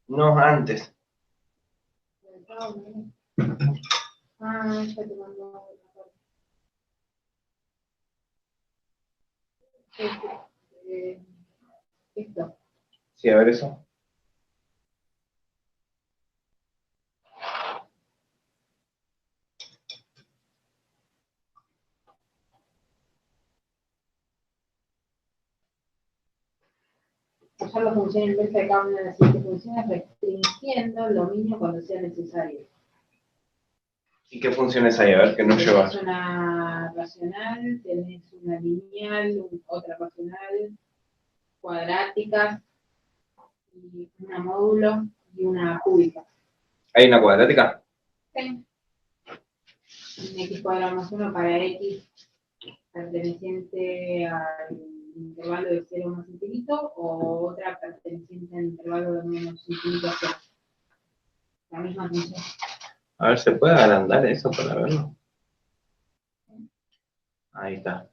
No, antes. Ah, ya te mando esto. Sí, a ver eso. Usar la función inversa de cada una de las siguientes funciones restringiendo el dominio cuando sea necesario. ¿Y qué funciones hay? A ver, que no llevas. Tenés una racional, tenés una lineal, otra racional, cuadráticas, y una módulo y una cúbica. ¿Hay una cuadrática? Sí. Un x cuadrado más 1 para x perteneciente al intervalo de 0 más infinito, o otra perteneciente al intervalo de menos infinito a 0. La misma función. A ver, ¿se puede agrandar eso para verlo? Ahí está.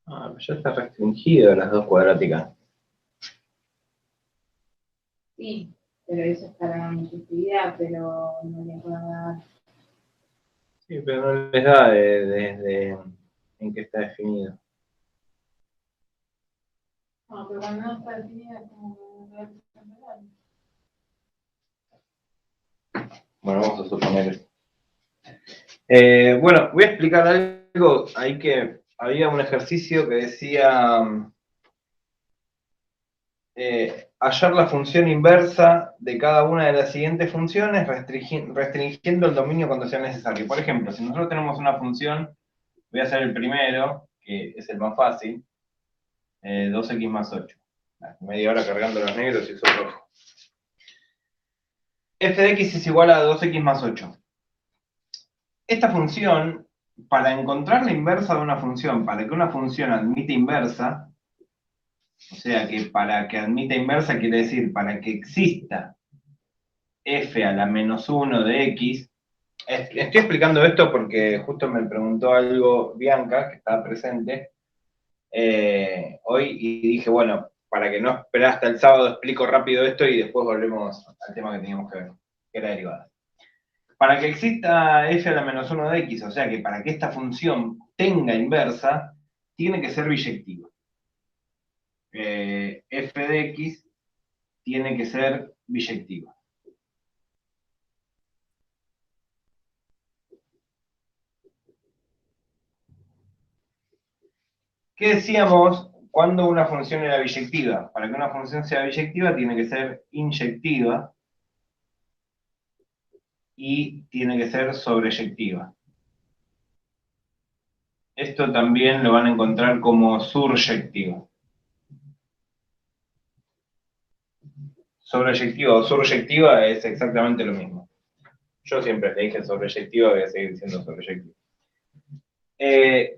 Ah, pues ya está restringido las dos cuadráticas. Sí, pero eso es para la intuitividad, pero no les va a dar. Sí, pero no les da desde en qué está definido. No, pero cuando no está definida es como Bueno, vamos a suponer eso. Bueno, voy a explicar algo. Ahí que había un ejercicio que decía hallar la función inversa de cada una de las siguientes funciones, restringiendo el dominio cuando sea necesario. Por ejemplo, si nosotros tenemos una función, voy a hacer el primero, que es el más fácil, 2x más 8. Media hora cargando los negros y eso rojo. F de x es igual a 2x más 8. Esta función, para encontrar la inversa de una función, para que una función admita inversa, o sea que para que admita inversa quiere decir para que exista f a la menos 1 de x. Estoy explicando esto porque justo me preguntó algo Bianca, que estaba presente, hoy, y dije, bueno, para que no esperar hasta el sábado, explico rápido esto y después volvemos al tema que teníamos que ver, que era derivada. Para que exista f a la menos 1 de x, o sea que para que esta función tenga inversa, tiene que ser biyectiva. F de x tiene que ser biyectiva. ¿Qué decíamos cuando una función era biyectiva? Para que una función sea biyectiva tiene que ser inyectiva y tiene que ser sobreyectiva. Esto también lo van a encontrar como suryectiva. Sobreyectiva o suryectiva es exactamente lo mismo. Yo siempre le dije sobreyectiva, voy a seguir diciendo sobreyectiva.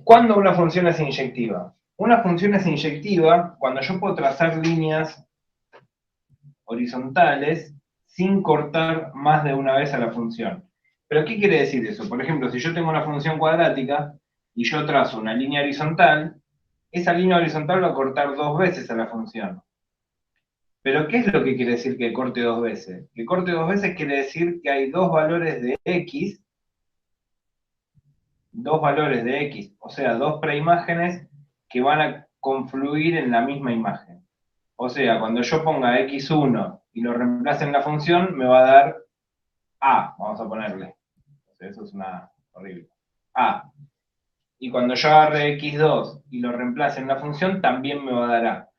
¿Cuándo una función es inyectiva? Una función es inyectiva cuando yo puedo trazar líneas horizontales sin cortar más de una vez a la función. ¿Pero qué quiere decir eso? Por ejemplo, si yo tengo una función cuadrática y yo trazo una línea horizontal, esa línea horizontal va a cortar 2 veces a la función. ¿Pero qué es lo que quiere decir que corte 2 veces? Que corte 2 veces quiere decir que hay dos valores de x, o sea, dos preimágenes que van a confluir en la misma imagen. O sea, cuando yo ponga x1 y lo reemplace en la función, me va a dar a, vamos a ponerle. O sea, eso es una horrible. A. Y cuando yo agarre x2 y lo reemplace en la función, también me va a dar a.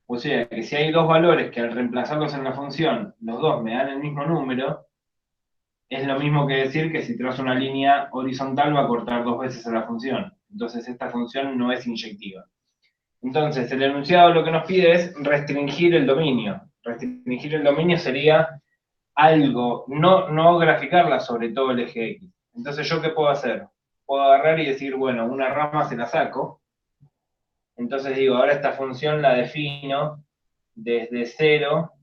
O sea, que si hay dos valores que al reemplazarlos en la función, los dos me dan el mismo número, es lo mismo que decir que si trazo una línea horizontal va a cortar 2 veces a la función. Entonces esta función no es inyectiva. Entonces el enunciado lo que nos pide es restringir el dominio. Restringir el dominio sería algo, no graficarla sobre todo el eje X, Entonces, ¿yo qué puedo hacer? Puedo agarrar y decir, bueno, una rama se la saco. Entonces digo, ahora esta función la defino desde 0.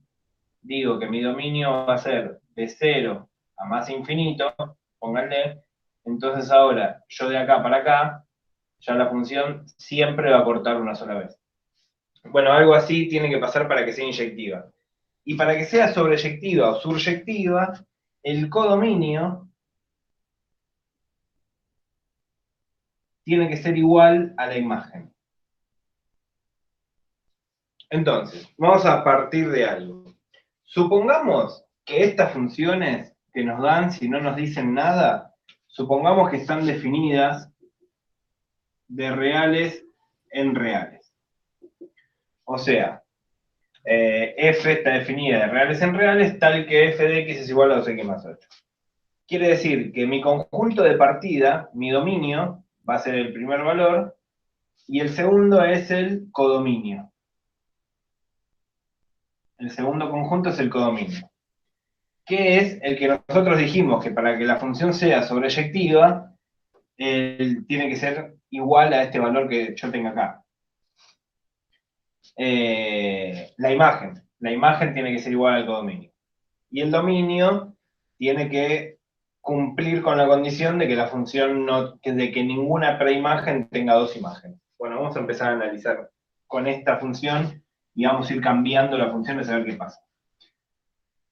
Digo que mi dominio va a ser de 0 a más infinito, pónganle. Entonces ahora, yo de acá para acá, ya la función siempre va a cortar una sola vez. Bueno, algo así tiene que pasar para que sea inyectiva. Y para que sea sobreyectiva o suryectiva, el codominio tiene que ser igual a la imagen. Entonces, vamos a partir de algo. Supongamos que estas funciones que nos dan, si no nos dicen nada, supongamos que están definidas de reales en reales. O sea, f está definida de reales en reales, tal que f de x es igual a 2x más 8. Quiere decir que mi conjunto de partida, mi dominio, va a ser el primer valor, y el segundo es el codominio. El segundo conjunto es el codominio. Que es el que nosotros dijimos que para que la función sea sobreyectiva, tiene que ser igual a este valor que yo tengo acá. La imagen tiene que ser igual al codominio. Y el dominio tiene que cumplir con la condición de que la función de que ninguna preimagen tenga dos imágenes. Bueno, vamos a empezar a analizar con esta función y vamos a ir cambiando la función a ver qué pasa.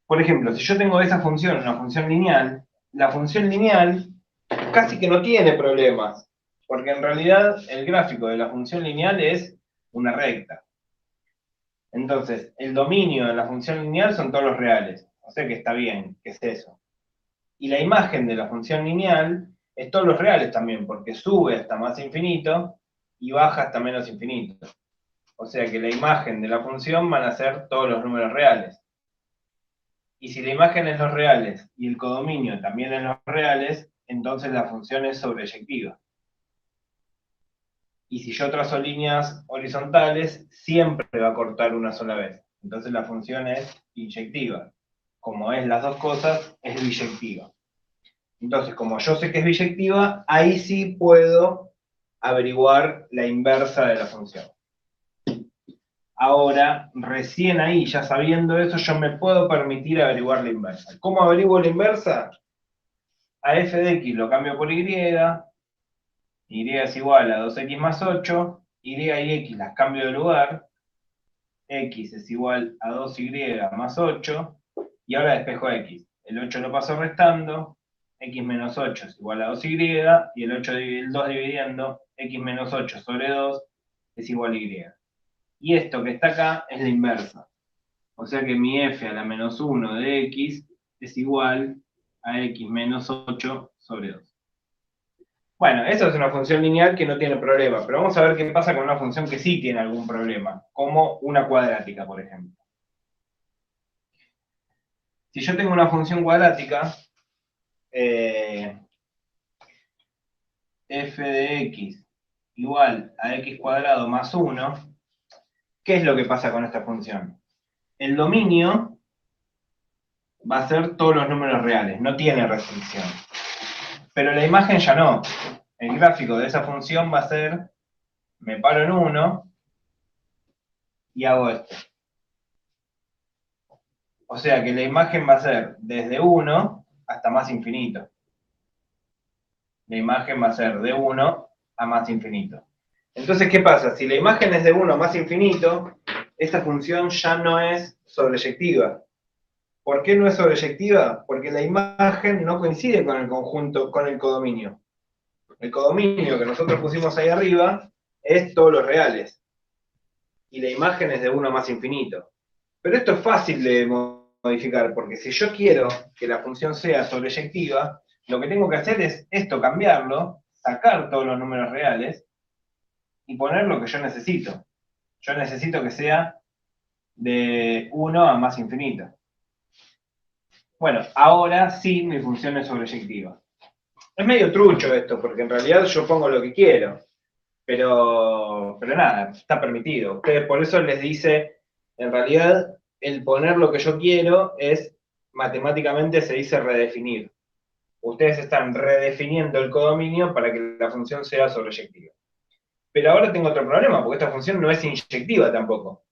Por ejemplo, si yo tengo esa función, una función lineal, la función lineal casi que no tiene problemas, porque en realidad el gráfico de la función lineal es una recta. Entonces, el dominio de la función lineal son todos los reales, o sea que está bien, que es eso. Y la imagen de la función lineal es todos los reales también, porque sube hasta más infinito y baja hasta menos infinito. O sea que la imagen de la función van a ser todos los números reales. Y si la imagen es los reales y el codominio también es los reales, entonces la función es sobreyectiva. Y si yo trazo líneas horizontales, siempre va a cortar una sola vez. Entonces la función es inyectiva. Como es las dos cosas, es biyectiva. Entonces, como yo sé que es biyectiva, ahí sí puedo averiguar la inversa de la función. Ahora, recién ahí, ya sabiendo eso, yo me puedo permitir averiguar la inversa. ¿Cómo averiguo la inversa? A f de x lo cambio por y, y es igual a 2x más 8, y x las cambio de lugar, x es igual a 2y más 8, y ahora despejo x. El 8 lo paso restando, x menos 8 es igual a 2y, y el 2 dividiendo, x menos 8 sobre 2 es igual a y. Y esto que está acá es la inversa. O sea que mi f a la menos 1 de x es igual a x menos 8 sobre 2. Bueno, eso es una función lineal que no tiene problema, pero vamos a ver qué pasa con una función que sí tiene algún problema, como una cuadrática, por ejemplo. Si yo tengo una función cuadrática, f de x igual a x cuadrado más 1, ¿qué es lo que pasa con esta función? El dominio va a ser todos los números reales, no tiene restricción. Pero la imagen ya no. El gráfico de esa función va a ser, me paro en 1 y hago esto. O sea que la imagen va a ser desde 1 hasta más infinito. La imagen va a ser de 1 a más infinito. Entonces, ¿qué pasa? Si la imagen es de 1 a más infinito, esta función ya no es sobreyectiva. ¿Por qué no es sobreyectiva? Porque la imagen no coincide con el conjunto, con el codominio. El codominio que nosotros pusimos ahí arriba es todos los reales. Y la imagen es de 1 a más infinito. Pero esto es fácil de modificar, porque si yo quiero que la función sea sobreyectiva, lo que tengo que hacer es esto, cambiarlo, sacar todos los números reales y poner lo que yo necesito. Yo necesito que sea de 1 a más infinito. Bueno, ahora sí mi función es sobreyectiva. Es medio trucho esto, porque en realidad yo pongo lo que quiero. Pero nada, está permitido. Ustedes por eso les dice, en realidad, el poner lo que yo quiero es, matemáticamente se dice redefinir. ustedes están redefiniendo el codominio para que la función sea sobreyectiva. Pero ahora tengo otro problema, porque esta función no es inyectiva tampoco.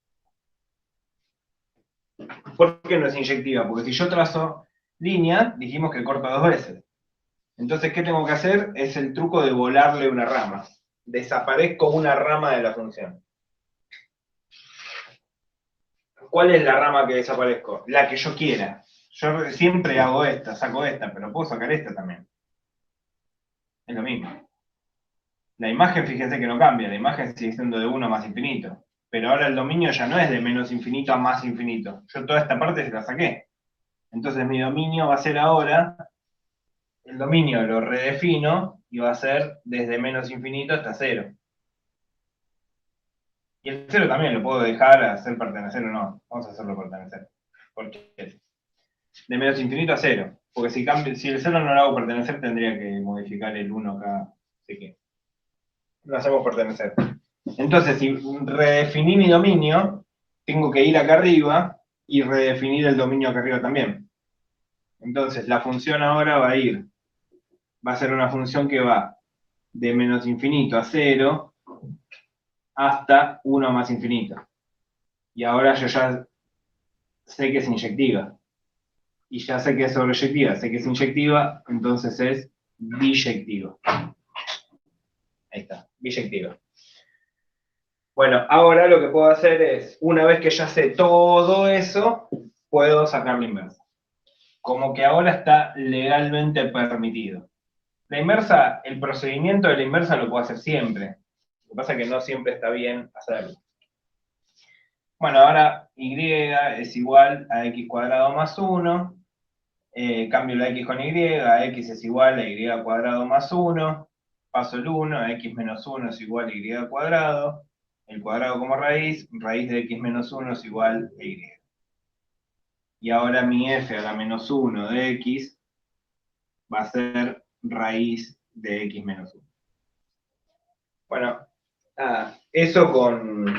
¿Por qué no es inyectiva? Porque si yo trazo línea, dijimos que corto 2 veces. Entonces, ¿qué tengo que hacer? Es el truco de volarle una rama. Desaparezco una rama de la función. ¿Cuál es la rama que desaparezco? La que yo quiera. Yo siempre hago esta, saco esta, pero puedo sacar esta también. Es lo mismo. La imagen, fíjense que no cambia, la imagen sigue siendo de 1 más infinito. Pero ahora el dominio ya no es de menos infinito a más infinito. Yo toda esta parte se la saqué. Entonces mi dominio va a ser ahora, el dominio lo redefino y va a ser desde menos infinito hasta 0. Y el 0 también lo puedo dejar a hacer pertenecer o no. Vamos a hacerlo pertenecer. ¿Por qué? De menos infinito a 0. Porque si el 0 no lo hago pertenecer, tendría que modificar el 1 acá. Así que lo hacemos pertenecer. Entonces, si redefiní mi dominio, tengo que ir acá arriba y redefinir el dominio acá arriba también. Entonces, la función ahora va a ser una función que va de menos infinito a 0 hasta 1 más infinito. Y ahora yo ya sé que es inyectiva. Y ya sé que es sobreyectiva, sé que es inyectiva, entonces es biyectiva. Ahí está, biyectiva. Bueno, ahora lo que puedo hacer es, una vez que ya sé todo eso, puedo sacar la inversa. Como que ahora está legalmente permitido. La inversa, el procedimiento de la inversa lo puedo hacer siempre. Lo que pasa es que no siempre está bien hacerlo. Bueno, ahora y es igual a x cuadrado más 1. Cambio la x con y, x es igual a y cuadrado más 1. Paso el 1, x menos 1 es igual a y cuadrado. El cuadrado como raíz de x menos 1 es igual a y. Y ahora mi f a la menos 1 de x va a ser raíz de x menos 1. Bueno, eso con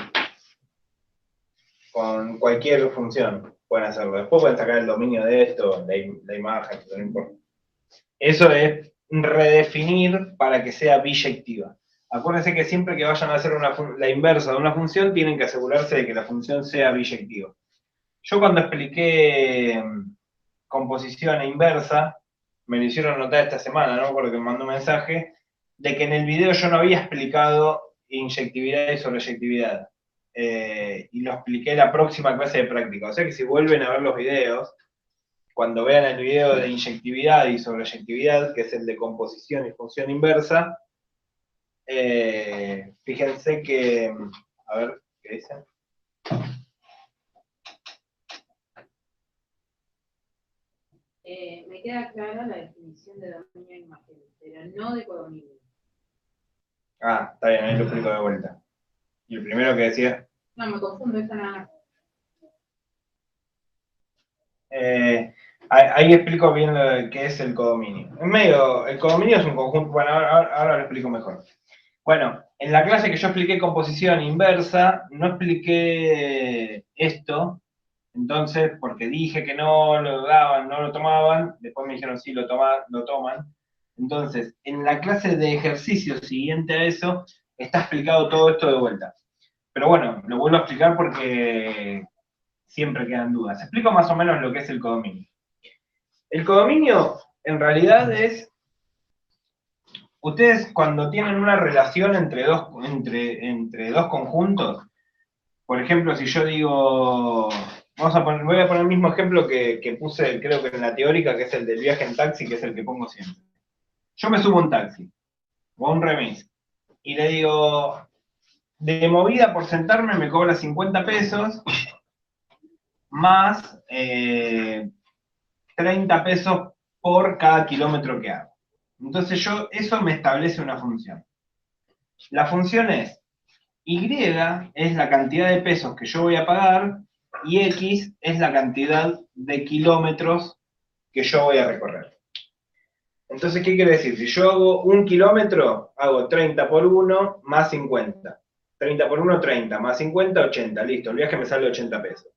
cualquier función pueden hacerlo. Después pueden sacar el dominio de esto, la imagen, no importa. Eso es redefinir para que sea biyectiva. Acuérdense que siempre que vayan a hacer la inversa de una función, tienen que asegurarse de que la función sea biyectiva. Yo cuando expliqué composición e inversa, me lo hicieron notar esta semana, ¿no? Porque me mandó un mensaje, de que en el video yo no había explicado inyectividad y sobreyectividad. Y lo expliqué en la próxima clase de práctica. O sea que si vuelven a ver los videos, cuando vean el video de inyectividad y sobreyectividad, que es el de composición y función inversa, fíjense que, a ver, ¿qué dicen? Me queda clara la definición de dominio de imagen, pero no de codominio. Ah, está bien, ahí lo explico de vuelta. ¿Y el primero que decía? No, me confundo, esta nada. Ahí explico bien qué es el codominio. El codominio es un conjunto, bueno, ahora lo explico mejor. Bueno, en la clase que yo expliqué composición inversa, no expliqué esto, entonces, porque dije que no lo daban, no lo tomaban, después me dijeron sí, lo toman. Entonces, en la clase de ejercicio siguiente a eso, está explicado todo esto de vuelta. Pero bueno, lo vuelvo a explicar porque siempre quedan dudas. Explico más o menos lo que es el codominio. El codominio, en realidad, es... Ustedes cuando tienen una relación entre dos conjuntos, por ejemplo, si yo digo... voy a poner el mismo ejemplo que puse, creo que en la teórica, que es el del viaje en taxi, que es el que pongo siempre. Yo me subo a un taxi, o a un remis, y le digo, de movida por sentarme me cobra 50 pesos, más 30 pesos por cada kilómetro que hago. Entonces eso me establece una función. La función es, Y es la cantidad de pesos que yo voy a pagar, y X es la cantidad de kilómetros que yo voy a recorrer. Entonces, ¿qué quiere decir? Si yo hago 1 kilómetro, hago 30 por 1 más 50. 30 por 1, 30, más 50, 80. Listo, el viaje me sale 80 pesos.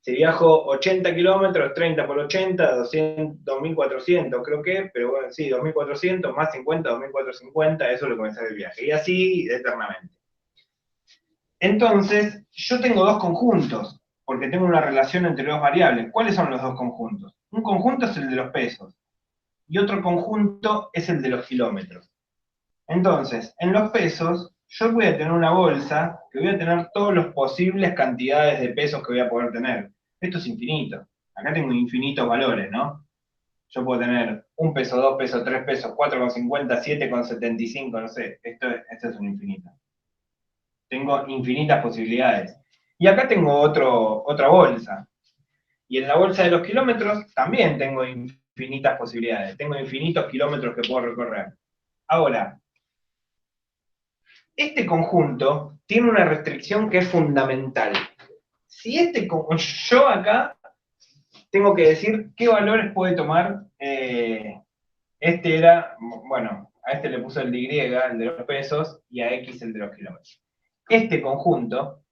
Si viajo 80 kilómetros, 30 por 80, 200, 2400 creo que, pero bueno, sí, 2400 más 50, 2450, eso es lo que me sale el viaje. Y así eternamente. Entonces, yo tengo dos conjuntos, porque tengo una relación entre dos variables. ¿Cuáles son los dos conjuntos? Un conjunto es el de los pesos, y otro conjunto es el de los kilómetros. Entonces, en los pesos, yo voy a tener una bolsa que voy a tener todas las posibles cantidades de pesos que voy a poder tener. Esto es infinito. Acá tengo infinitos valores, ¿no? Yo puedo tener 1 peso, 2 pesos, 3 pesos, 4,50, 7,75, no sé. Esto es un infinito. Tengo infinitas posibilidades. Y acá tengo otra bolsa. Y en la bolsa de los kilómetros también tengo infinitas posibilidades. Tengo infinitos kilómetros que puedo recorrer. Ahora, este conjunto tiene una restricción que es fundamental. Si yo acá tengo que decir qué valores puede tomar, este era, bueno, a este le puse el de Y, el de los pesos, y a X el de los kilómetros. Este conjunto,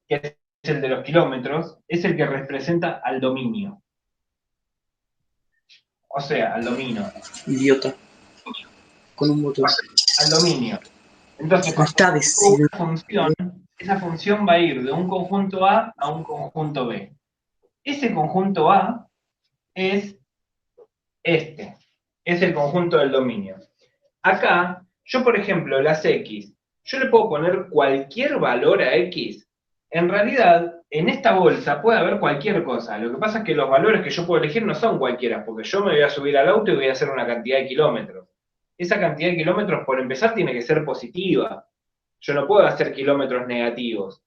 que es el de los kilómetros, es el que representa al dominio. O sea, al dominio. Idiota. Con un botón. Al dominio. Entonces, esa función va a ir de un conjunto A a un conjunto B. Ese conjunto A es este. Es el conjunto del dominio. Acá, yo por ejemplo, las X, yo le puedo poner cualquier valor a X. En realidad, en esta bolsa puede haber cualquier cosa. Lo que pasa es que los valores que yo puedo elegir no son cualquiera, porque yo me voy a subir al auto y voy a hacer una cantidad de kilómetros. Esa cantidad de kilómetros, por empezar, tiene que ser positiva. Yo no puedo hacer kilómetros negativos.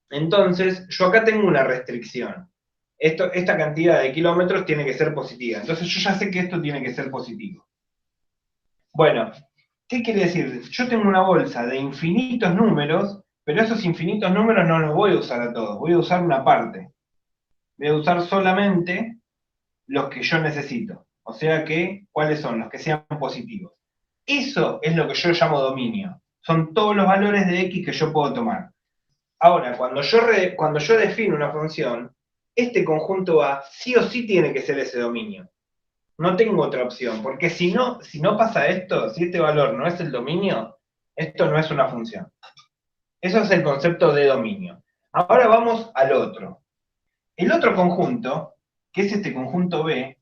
Entonces, yo acá tengo una restricción. Esta cantidad de kilómetros tiene que ser positiva. Entonces, yo ya sé que esto tiene que ser positivo. Bueno, ¿qué quiere decir? Yo tengo una bolsa de infinitos números, pero esos infinitos números no los voy a usar a todos, voy a usar una parte. Voy a usar solamente los que yo necesito. O sea que, ¿cuáles son? Los que sean positivos. Eso es lo que yo llamo dominio. Son todos los valores de X que yo puedo tomar. Ahora, cuando yo defino una función, este conjunto A sí o sí tiene que ser ese dominio. No tengo otra opción, porque si no pasa esto, si este valor no es el dominio, esto no es una función. Eso es el concepto de dominio. Ahora vamos al otro. El otro conjunto, que es este conjunto B,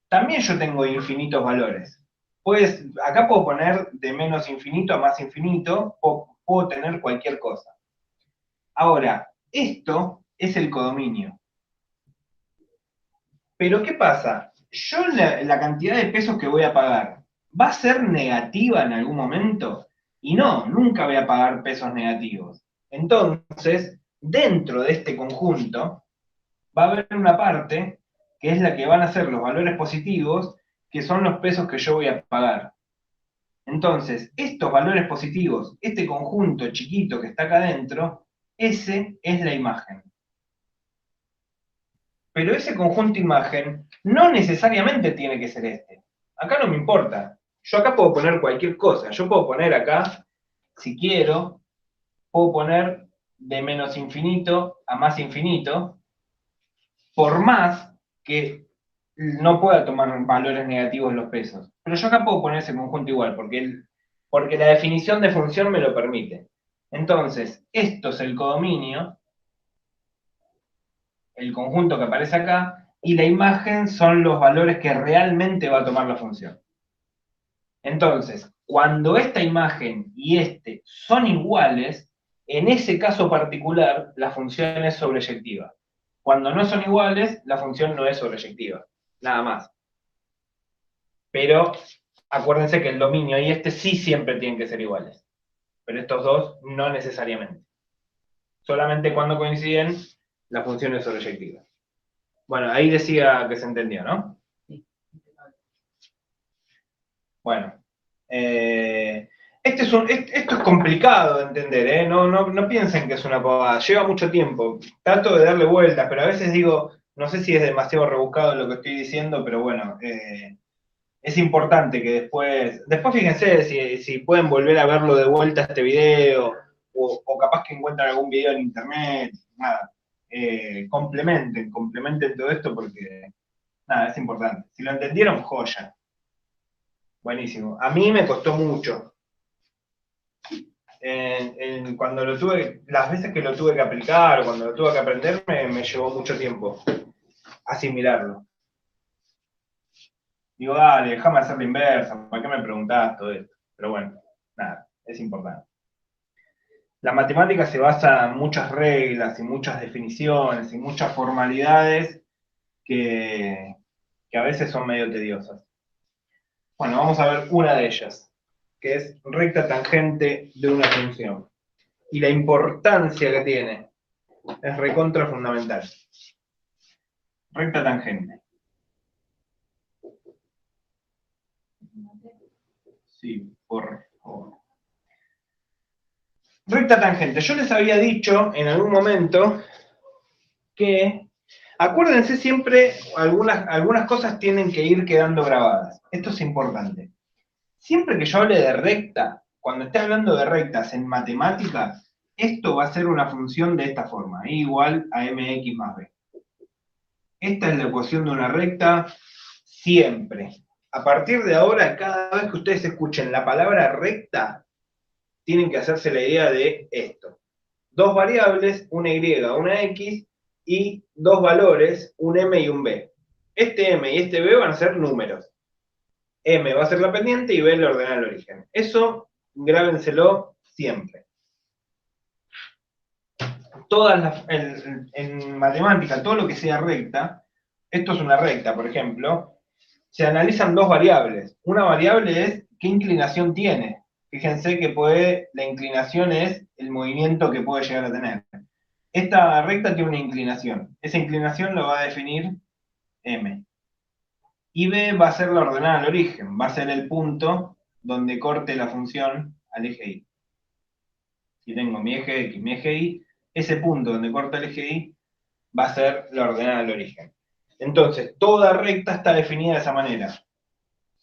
también yo tengo infinitos valores. Pues acá puedo poner de menos infinito a más infinito, o puedo tener cualquier cosa. Ahora, esto es el codominio. Pero ¿qué pasa? Yo la cantidad de pesos que voy a pagar, ¿va a ser negativa en algún momento? Y no, nunca voy a pagar pesos negativos. Entonces, dentro de este conjunto, va a haber una parte que es la que van a ser los valores positivos, que son los pesos que yo voy a pagar. Entonces, estos valores positivos, este conjunto chiquito que está acá adentro, ese es la imagen. Pero ese conjunto imagen no necesariamente tiene que ser este. Acá no me importa. Yo acá puedo poner cualquier cosa. Yo puedo poner acá, si quiero, puedo poner de menos infinito a más infinito, por más que no pueda tomar valores negativos los pesos. Pero yo acá puedo poner ese conjunto igual, porque la definición de función me lo permite. Entonces, esto es el codominio, el conjunto que aparece acá, y la imagen son los valores que realmente va a tomar la función. Entonces, cuando esta imagen y este son iguales, en ese caso particular, la función es sobreyectiva. Cuando no son iguales, la función no es sobreyectiva. Nada más. Pero acuérdense que el dominio y este sí siempre tienen que ser iguales. Pero estos dos no necesariamente. Solamente cuando coinciden, la función es sobreyectiva. Bueno, ahí decía que se entendió, ¿no? Sí. Bueno. Esto es complicado de entender, ¿eh? No piensen que es una pavada. Lleva mucho tiempo. Trato de darle vueltas, pero a veces digo, no sé si es demasiado rebuscado lo que estoy diciendo, pero bueno, es importante que después fíjense si pueden volver a verlo de vuelta este video, o capaz que encuentran algún video en internet, nada. complementen todo esto porque, nada, es importante. Si lo entendieron, joya. Buenísimo. A mí me costó mucho. Cuando lo tuve, las veces que lo tuve que aplicar o cuando lo tuve que aprender, me llevó mucho tiempo asimilarlo. Digo, dale, déjame hacer la inversa, ¿para qué me preguntás todo esto? Pero bueno, nada, es importante. La matemática se basa en muchas reglas y muchas definiciones y muchas formalidades que a veces son medio tediosas. Bueno, vamos a ver una de ellas, que es recta tangente de una función. Y la importancia que tiene es recontra fundamental. Recta tangente. Sí, por favor. Recta tangente. Yo les había dicho en algún momento que, acuérdense siempre, algunas cosas tienen que ir quedando grabadas. Esto es importante. Siempre que yo hable de recta, cuando esté hablando de rectas en matemática, esto va a ser una función de esta forma, I igual a mx más b. Esta es la ecuación de una recta siempre. A partir de ahora, cada vez que ustedes escuchen la palabra recta, tienen que hacerse la idea de esto. Dos variables, una y, una x, y dos valores, un m y un b. Este m y este b van a ser números. M va a ser la pendiente y B el ordenal al origen. Eso, grábenselo siempre. En matemática, todo lo que sea recta, esto es una recta, por ejemplo, se analizan dos variables. Una variable es qué inclinación tiene. Fíjense que la inclinación es el movimiento que puede llegar a tener. Esta recta tiene una inclinación. Esa inclinación lo va a definir M. Y B va a ser la ordenada al origen, va a ser el punto donde corte la función al eje Y. Si tengo mi eje X, mi eje Y, ese punto donde corta el eje Y va a ser la ordenada al origen. Entonces, toda recta está definida de esa manera.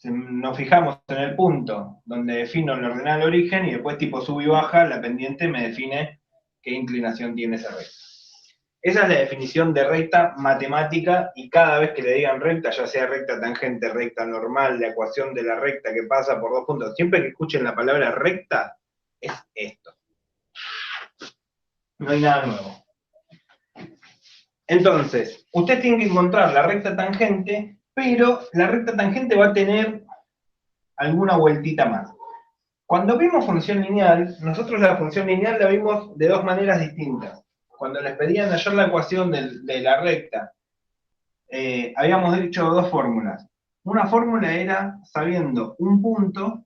Nos fijamos en el punto donde defino la ordenada al origen y después tipo sub y baja, la pendiente me define qué inclinación tiene esa recta. Esa es la definición de recta matemática y cada vez que le digan recta, ya sea recta tangente, recta normal, la ecuación de la recta que pasa por dos puntos, siempre que escuchen la palabra recta, es esto. No hay nada nuevo. Entonces, ustedes tienen que encontrar la recta tangente, pero la recta tangente va a tener alguna vueltita más. Cuando vimos función lineal, nosotros la función lineal la vimos de dos maneras distintas. Cuando les pedían hallar la ecuación de la recta, habíamos dicho dos fórmulas. Una fórmula era sabiendo un punto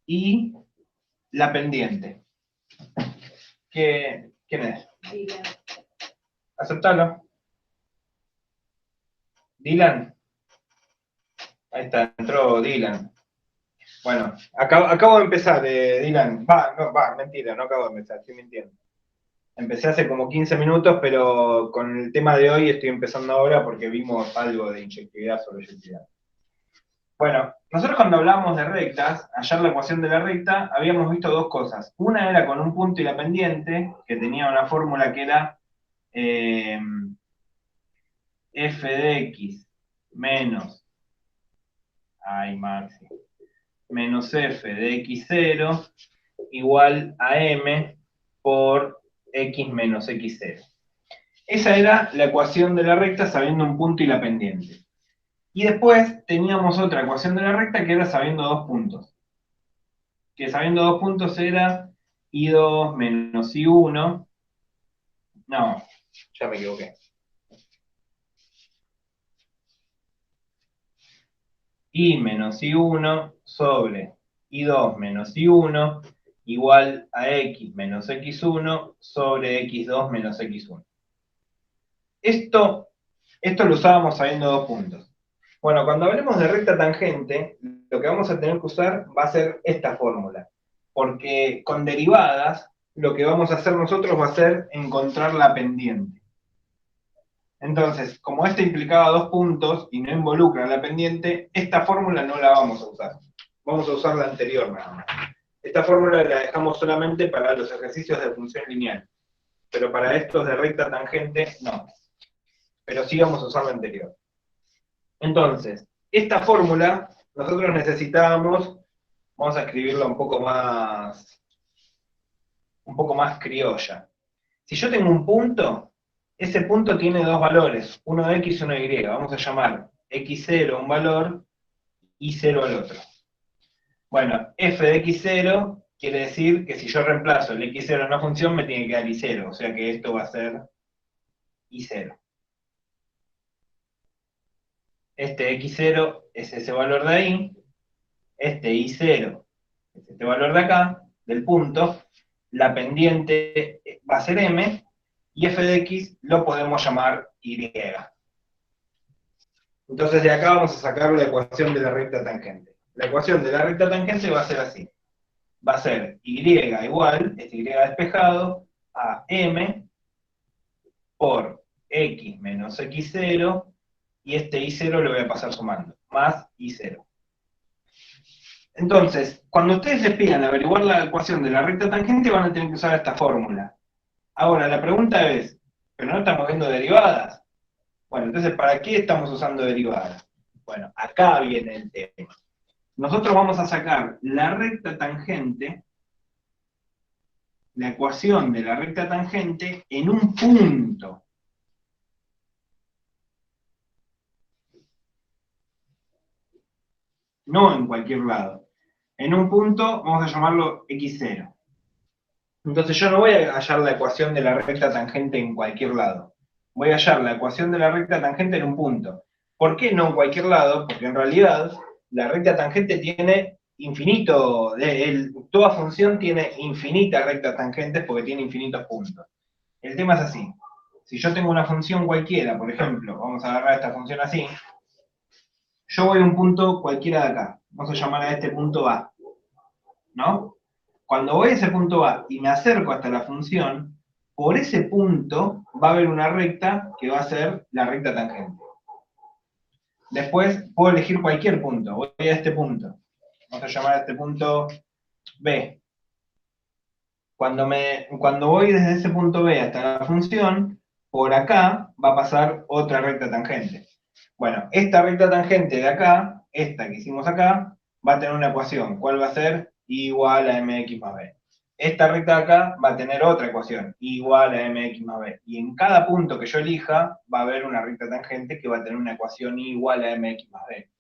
y la pendiente. ¿Quién es? Dylan. Aceptalo. Dylan. Ahí está, entró Dylan. Bueno, acabo de empezar, Dylan. Mentira, no acabo de empezar, estoy mintiendo. Empecé hace como 15 minutos, pero con el tema de hoy estoy empezando ahora porque vimos algo de inyectividad sobre eyectividad. Bueno, nosotros cuando hablamos de rectas, hallar la ecuación de la recta, habíamos visto dos cosas. Una era con un punto y la pendiente, que tenía una fórmula que era f de x menos, Maxi, menos f de x0 igual a m por x menos x0. Esa era la ecuación de la recta sabiendo un punto y la pendiente. Y después teníamos otra ecuación de la recta que era sabiendo dos puntos. Que sabiendo dos puntos era I2 menos I1. No, ya me equivoqué. I menos I1 sobre I2 menos I1 igual a X menos X1 sobre X2 menos X1. Esto lo usábamos sabiendo dos puntos. Bueno, cuando hablemos de recta tangente, lo que vamos a tener que usar va a ser esta fórmula. Porque con derivadas, lo que vamos a hacer nosotros va a ser encontrar la pendiente. Entonces, como este implicaba dos puntos y no involucra la pendiente, esta fórmula no la vamos a usar. Vamos a usar la anterior nada más. Esta fórmula la dejamos solamente para los ejercicios de función lineal. pero para estos de recta tangente no. Pero sí vamos a usar la anterior. Entonces, esta fórmula nosotros necesitábamos, vamos a escribirla un poco más criolla. Si yo tengo un punto, ese punto tiene dos valores, uno de x y uno de y. Vamos a llamar x0 un valor, y0 al otro. Bueno, f de x0 quiere decir que si yo reemplazo el x0 en una función, me tiene que dar y0, o sea que esto va a ser y0. Este x0 es ese valor de ahí, este y0 es este valor de acá, del punto, la pendiente va a ser m, y f de x lo podemos llamar y. Entonces de acá vamos a sacar la ecuación de la recta tangente. La ecuación de la recta tangente va a ser así. Va a ser y igual, este y despejado, a m por x menos x0, y este y0 lo voy a pasar sumando, más y0. Entonces, cuando ustedes les pidan averiguar la ecuación de la recta tangente, van a tener que usar esta fórmula. Ahora, la pregunta es, ¿pero no estamos viendo derivadas? Bueno, entonces, ¿para qué estamos usando derivadas? Bueno, acá viene el tema. Nosotros vamos a sacar la recta tangente, la ecuación de la recta tangente, en un punto. No en cualquier lado. En un punto vamos a llamarlo x0. Entonces yo no voy a hallar la ecuación de la recta tangente en cualquier lado. Voy a hallar la ecuación de la recta tangente en un punto. ¿Por qué no en cualquier lado? Porque en realidad la recta tangente tiene infinito, toda función tiene infinitas rectas tangentes porque tiene infinitos puntos. El tema es así. Si yo tengo una función cualquiera, por ejemplo, vamos a agarrar esta función así, yo voy a un punto cualquiera de acá. Vamos a llamar a este punto A, ¿no? Cuando voy a ese punto A y me acerco hasta la función, por ese punto va a haber una recta que va a ser la recta tangente. Después puedo elegir cualquier punto. Voy a este punto. Vamos a llamar a este punto B. Cuando voy desde ese punto B hasta la función, por acá va a pasar otra recta tangente. Bueno, esta recta tangente de acá, esta que hicimos acá, va a tener una ecuación. ¿Cuál va a ser? Igual a mx más b. Esta recta de acá va a tener otra ecuación, igual a mx más b. Y en cada punto que yo elija, va a haber una recta tangente que va a tener una ecuación igual a mx más b.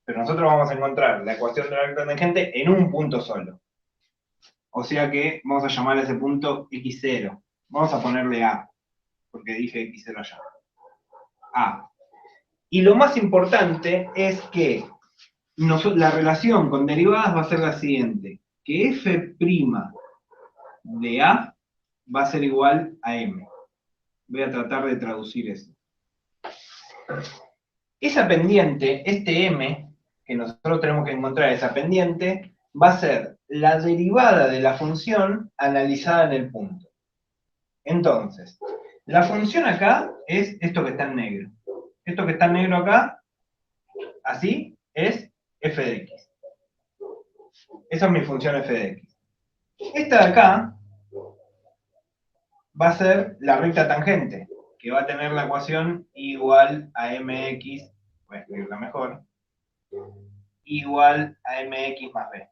Pero nosotros vamos a encontrar la ecuación de la recta tangente en un punto solo. O sea que vamos a llamar a ese punto x0. Vamos a ponerle A, porque dije x0 allá. A. Y lo más importante es que la relación con derivadas va a ser la siguiente, que f' de A va a ser igual a m. Voy a tratar de traducir eso. Esa pendiente, este m, que nosotros tenemos que encontrar esa pendiente, va a ser la derivada de la función analizada en el punto. Entonces, la función acá es esto que está en negro. Esto que está en negro acá, así, es f de x. Esa es mi función f de x. Esta de acá va a ser la recta tangente, que va a tener la ecuación igual a mx, voy a escribirla mejor, igual a mx más b.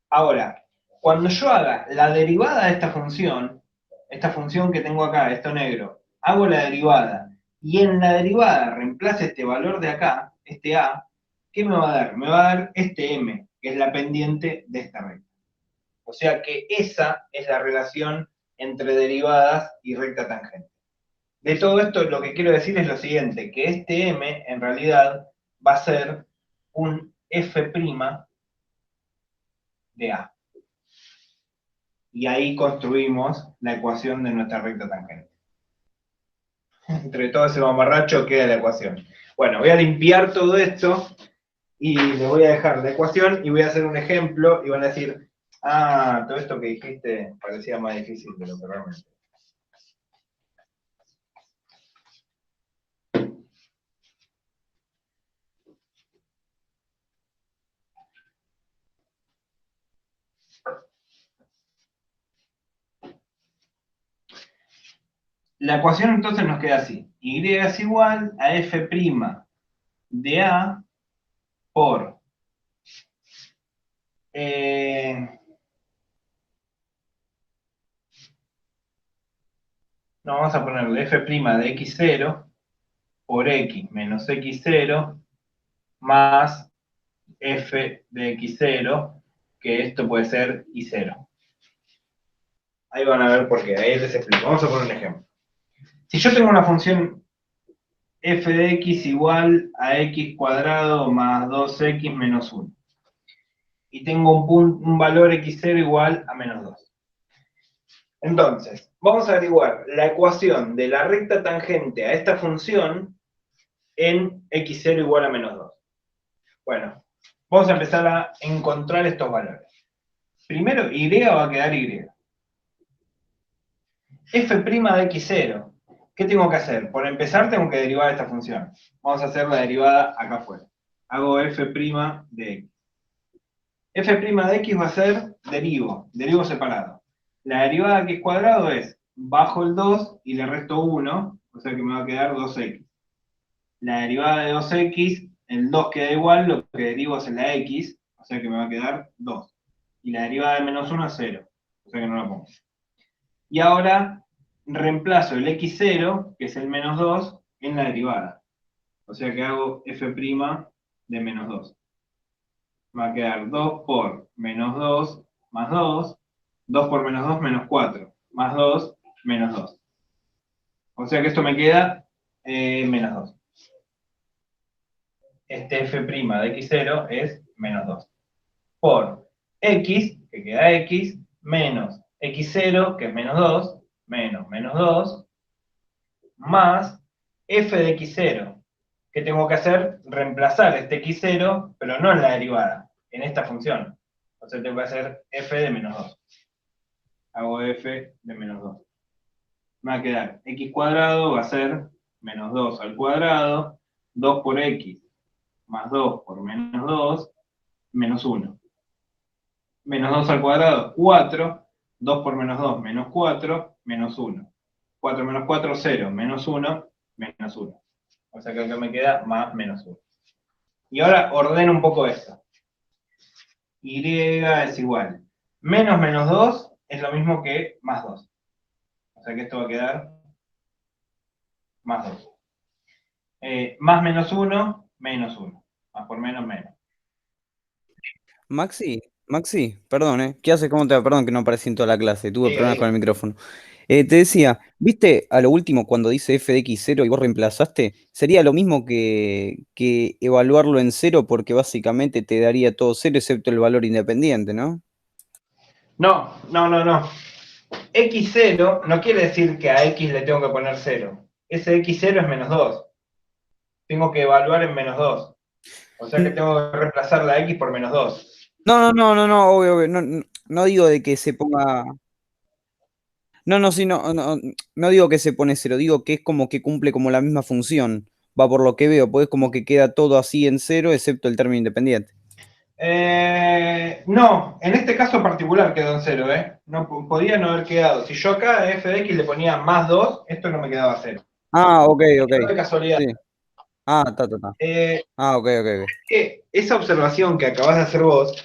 Ahora, cuando yo haga la derivada de esta función que tengo acá, esto negro, hago la derivada, y en la derivada reemplace este valor de acá, este a, ¿qué me va a dar? Me va a dar este m, que es la pendiente de esta recta. O sea que esa es la relación entre derivadas y recta tangente. De todo esto lo que quiero decir es lo siguiente, que este m en realidad va a ser un f' de A. Y ahí construimos la ecuación de nuestra recta tangente. Entre todo ese mamarracho queda la ecuación. Bueno, voy a limpiar todo esto y les voy a dejar la ecuación y voy a hacer un ejemplo y van a decir, ah, todo esto que dijiste parecía más difícil de lo que realmente. La ecuación entonces nos queda así. Y es igual a f' de A por... no, vamos a ponerle f' de x0 por x menos x0 más f de x0, que esto puede ser y0. Ahí van a ver por qué, ahí les explico. Vamos a poner un ejemplo. Si yo tengo una función f de x igual a x cuadrado más 2x menos 1, y tengo un valor x0 igual a menos 2. Entonces, vamos a averiguar la ecuación de la recta tangente a esta función en x0 igual a menos 2. Bueno, vamos a empezar a encontrar estos valores. Primero, y va a quedar y. F' de x0. ¿Qué tengo que hacer? Por empezar, tengo que derivar esta función. Vamos a hacer la derivada acá afuera. Hago f' de x. F' de x va a ser derivo separado. La derivada de x cuadrado es bajo el 2 y le resto 1, o sea que me va a quedar 2x. La derivada de 2x, el 2 queda igual, lo que derivo es en la x, o sea que me va a quedar 2. Y la derivada de menos 1 es 0, o sea que no la pongo. Y ahora reemplazo el x0, que es el menos 2, en la derivada. O sea que hago f' de menos 2. Va a quedar 2 por menos 2 más 2, 2 por menos 2 menos 4, más 2 menos 2. O sea que esto me queda menos 2. Este f' de x0 es menos 2. Por x, que queda x, menos x0, que es menos 2, menos menos 2, más f de x0. ¿Qué tengo que hacer? Reemplazar este x0, pero no en la derivada, en esta función. O sea, tengo que hacer f de menos 2. Hago f de menos 2. Me va a quedar x cuadrado, va a ser menos 2 al cuadrado, 2 por x, más 2 por menos 2, menos 1. Menos 2 al cuadrado, 4, 2 por menos 2, menos 4, menos 1. 4 menos 4, 0, menos 1, menos 1. O sea que acá me queda más menos 1. Y ahora ordeno un poco esto. Y es igual. Menos menos 2 es lo mismo que más 2. O sea que esto va a quedar más 2. Más menos 1, menos 1. Más por menos, menos. Maxi, perdón, ¿eh? ¿Qué haces? ¿Cómo te va? Perdón que no aparecí en toda la clase, tuve Diga, problemas con diga. el micrófono. Te decía, ¿viste a lo último cuando dice f de x0 y vos reemplazaste? Sería lo mismo que evaluarlo en 0 porque básicamente te daría todo 0 excepto el valor independiente, ¿no? No. X0 no quiere decir que a X le tengo que poner 0. Ese X0 es menos 2. Tengo que evaluar en menos 2. O sea que tengo que reemplazar la X por menos 2. No, obvio, no digo de que se ponga. Sí, no digo que se pone 0, digo que es como que cumple como la misma función. Va por lo que veo, pues como que queda todo así en 0 excepto el término independiente. No, en este caso particular quedó en 0, ¿eh? No, podía no haber quedado. Si yo acá a f de x le ponía más 2, esto no me quedaba 0. Ah, ok. Quedó de casualidad. Sí. Ah, ta. Ah, ok. Esa observación que acabas de hacer vos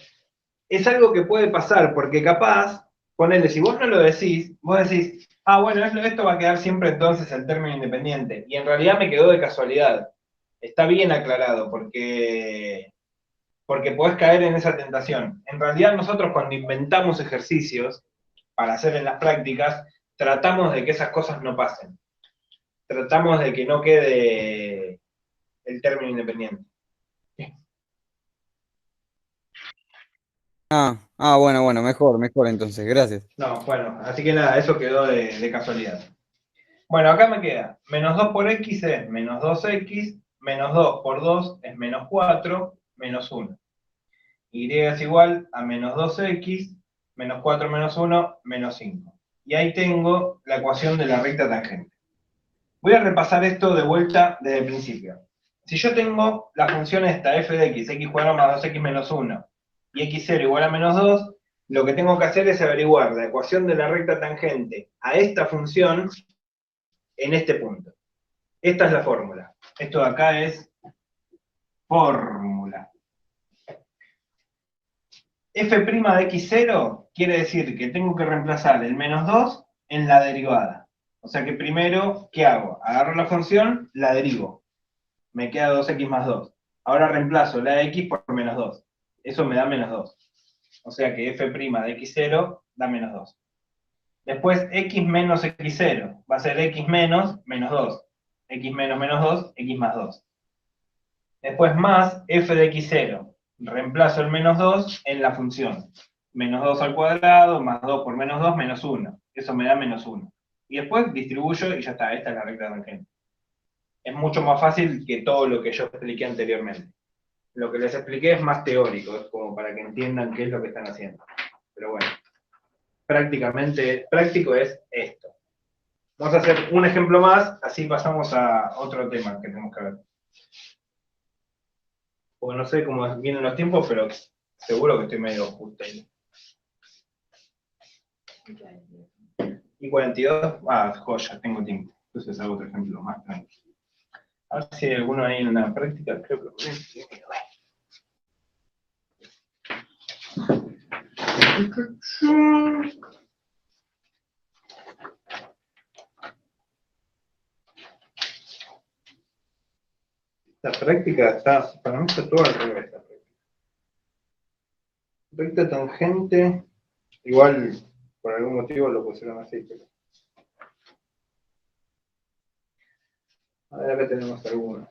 es algo que puede pasar, porque capaz, ponele, si vos no lo decís, vos decís, bueno, esto va a quedar siempre entonces el término independiente. Y en realidad me quedó de casualidad. Está bien aclarado, porque podés caer en esa tentación. En realidad nosotros cuando inventamos ejercicios para hacer en las prácticas, tratamos de que esas cosas no pasen. Tratamos de que no quede el término independiente. Bueno, mejor entonces, gracias. No, bueno, así que nada, eso quedó de casualidad. Bueno, acá me queda, menos 2 por x es menos 2x, menos 2 por 2 es menos 4, menos 1. Y es igual a menos 2x, menos 4 menos 1, menos 5. Y ahí tengo la ecuación de la recta tangente. Voy a repasar esto de vuelta desde el principio. Si yo tengo la función esta, f de x cuadrado más 2x menos 1, y x0 igual a menos 2, lo que tengo que hacer es averiguar la ecuación de la recta tangente a esta función en este punto. Esta es la fórmula. Esto de acá es fórmula. F' de x0 quiere decir que tengo que reemplazar el menos 2 en la derivada. O sea que primero, ¿qué hago? Agarro la función, la derivo. Me queda 2x más 2. Ahora reemplazo la x por menos 2. Eso me da menos 2. O sea que f' de x0 da menos 2. Después x menos x0 va a ser x menos menos 2. X menos menos 2, x más 2. Después más f de x0. Reemplazo el menos 2 en la función. Menos 2 al cuadrado, más 2 por menos 2, menos 1. Eso me da menos 1. Y después distribuyo y ya está. Esta es la recta tangente. Es mucho más fácil que todo lo que yo expliqué anteriormente. Lo que les expliqué es más teórico, es como para que entiendan qué es lo que están haciendo. Pero bueno, prácticamente, práctico es esto. Vamos a hacer un ejemplo más, así pasamos a otro tema que tenemos que ver. Porque no sé cómo vienen los tiempos, pero seguro que estoy medio justo ahí. Y 42, joya, tengo tiempo. Entonces hago otro ejemplo más tranquilo. A ver si hay alguno ahí en la práctica, creo que lo voy a... La práctica está, para mí está todo al revés. Recta tangente, igual por algún motivo lo pusieron así, pero... A ver, acá tenemos alguna.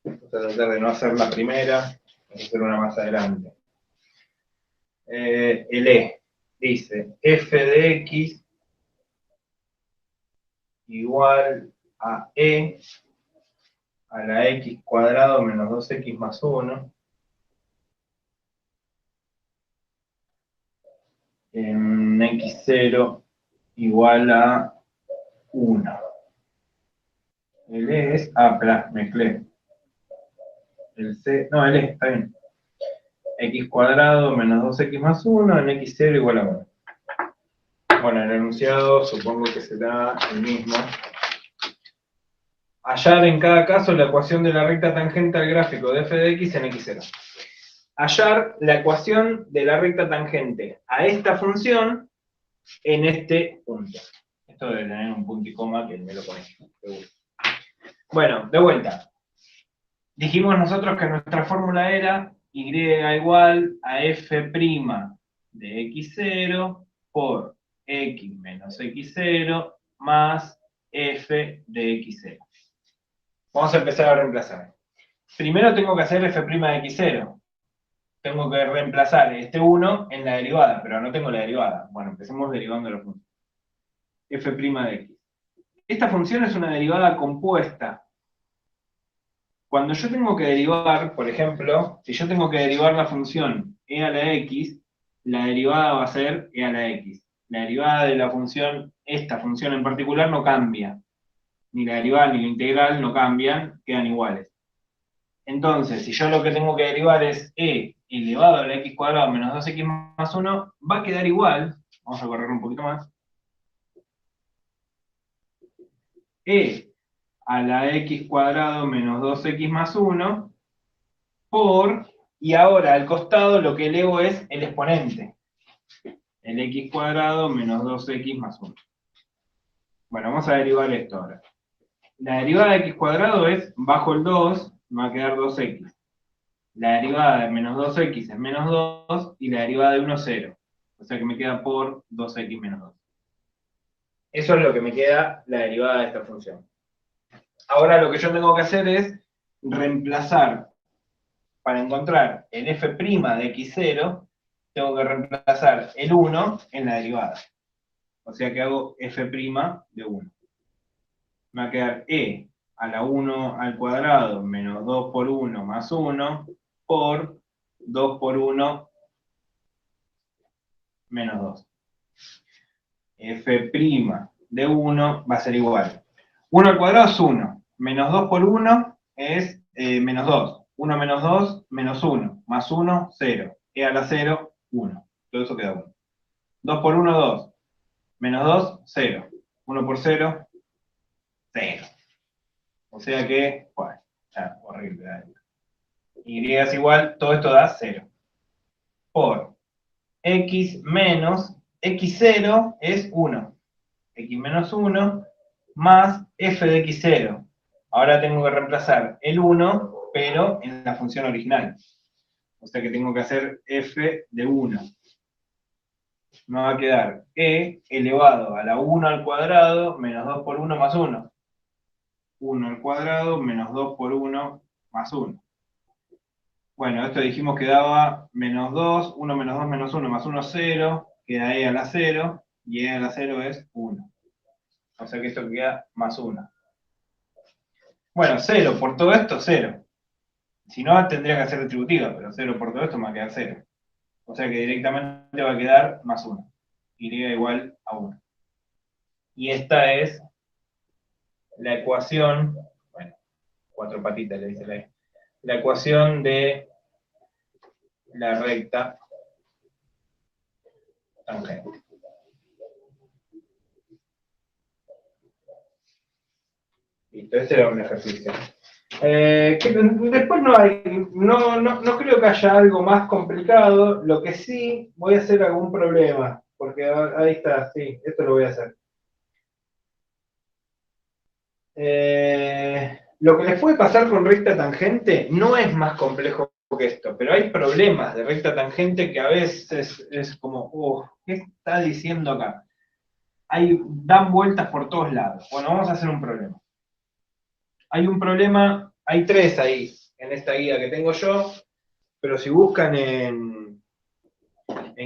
Vamos a tratar de no hacer la primera, vamos a hacer una más adelante. El E dice f de x igual a e a la x cuadrado menos 2x más 1 en x0 igual a 1. El E es, mezclé. El C, no, el E, está bien. X cuadrado menos 2x más 1 en x0 igual a 1. Bueno, el enunciado supongo que será el mismo. Hallar en cada caso la ecuación de la recta tangente al gráfico de f de x en x0. Hallar la ecuación de la recta tangente a esta función en este punto. Esto debe tener un punto y coma que me lo pone, seguro. Bueno, de vuelta. Dijimos nosotros que nuestra fórmula era y igual a f' de x0 por x menos x0 más f de x0. Vamos a empezar a reemplazar. Primero tengo que hacer f' de x0. Tengo que reemplazar este 1 en la derivada, pero no tengo la derivada. Bueno, empecemos derivando la función. F' de x. Esta función es una derivada compuesta. Cuando yo tengo que derivar, por ejemplo, si yo tengo que derivar la función e a la x, la derivada va a ser e a la x. La derivada de la función, esta función en particular, no cambia. Ni la derivada ni la integral no cambian, quedan iguales. Entonces, si yo lo que tengo que derivar es e elevado a la x cuadrado menos 2x más 1, va a quedar igual. Vamos a correr un poquito más. E a la x cuadrado menos 2x más 1 por, y ahora al costado lo que elevo es el exponente. El x cuadrado menos 2x más 1. Bueno, vamos a derivar esto ahora. La derivada de x cuadrado es bajo el 2, me va a quedar 2x. La derivada de menos 2x es menos 2 y la derivada de 1 es 0. O sea que me queda por 2x menos 2. Eso es lo que me queda la derivada de esta función. Ahora lo que yo tengo que hacer es reemplazar, para encontrar el f' de x0, tengo que reemplazar el 1 en la derivada. O sea que hago f' de 1. Me va a quedar e a la 1 al cuadrado menos 2 por 1 más 1 por 2 por 1 menos 2. F' de 1 va a ser igual. 1 al cuadrado es 1. Menos 2 por 1 es menos 2. 1 menos 2, menos 1. Más 1, 0. E a la 0, 1. Todo eso queda 1. 2 por 1, 2. Menos 2, 0. 1 por 0, 0. O sea que, bueno, ya, horrible. Y es igual, todo esto da 0. Por x menos x0 es 1. X menos 1 más f de x0. Ahora tengo que reemplazar el 1, pero en la función original. O sea que tengo que hacer f de 1. Me va a quedar e elevado a la 1 al cuadrado menos 2 por 1 más 1. 1 al cuadrado menos 2 por 1 más 1. Bueno, esto dijimos que daba menos 2, 1 menos 2 menos 1 más 1, 0. Queda e a la 0, y e a la 0 es 1. O sea que esto queda más 1. Bueno, 0 por todo esto, 0. Si no, tendría que hacer distributiva, pero 0 por todo esto me va a quedar 0. O sea que directamente va a quedar más 1. Y igual a 1. Y esta es la ecuación, bueno, 4 patitas le dice la E. La ecuación de la recta tangente. Listo, este era un ejercicio. Después no creo que haya algo más complicado. Lo que sí, voy a hacer algún problema, porque ahí está, sí, esto lo voy a hacer. Lo que les puede pasar con recta tangente no es más complejo que esto, pero hay problemas de recta tangente que a veces es como, ¿qué está diciendo acá? Dan vueltas por todos lados. Bueno, vamos a hacer un problema. Hay un problema, hay 3 ahí, en esta guía que tengo yo, pero si buscan en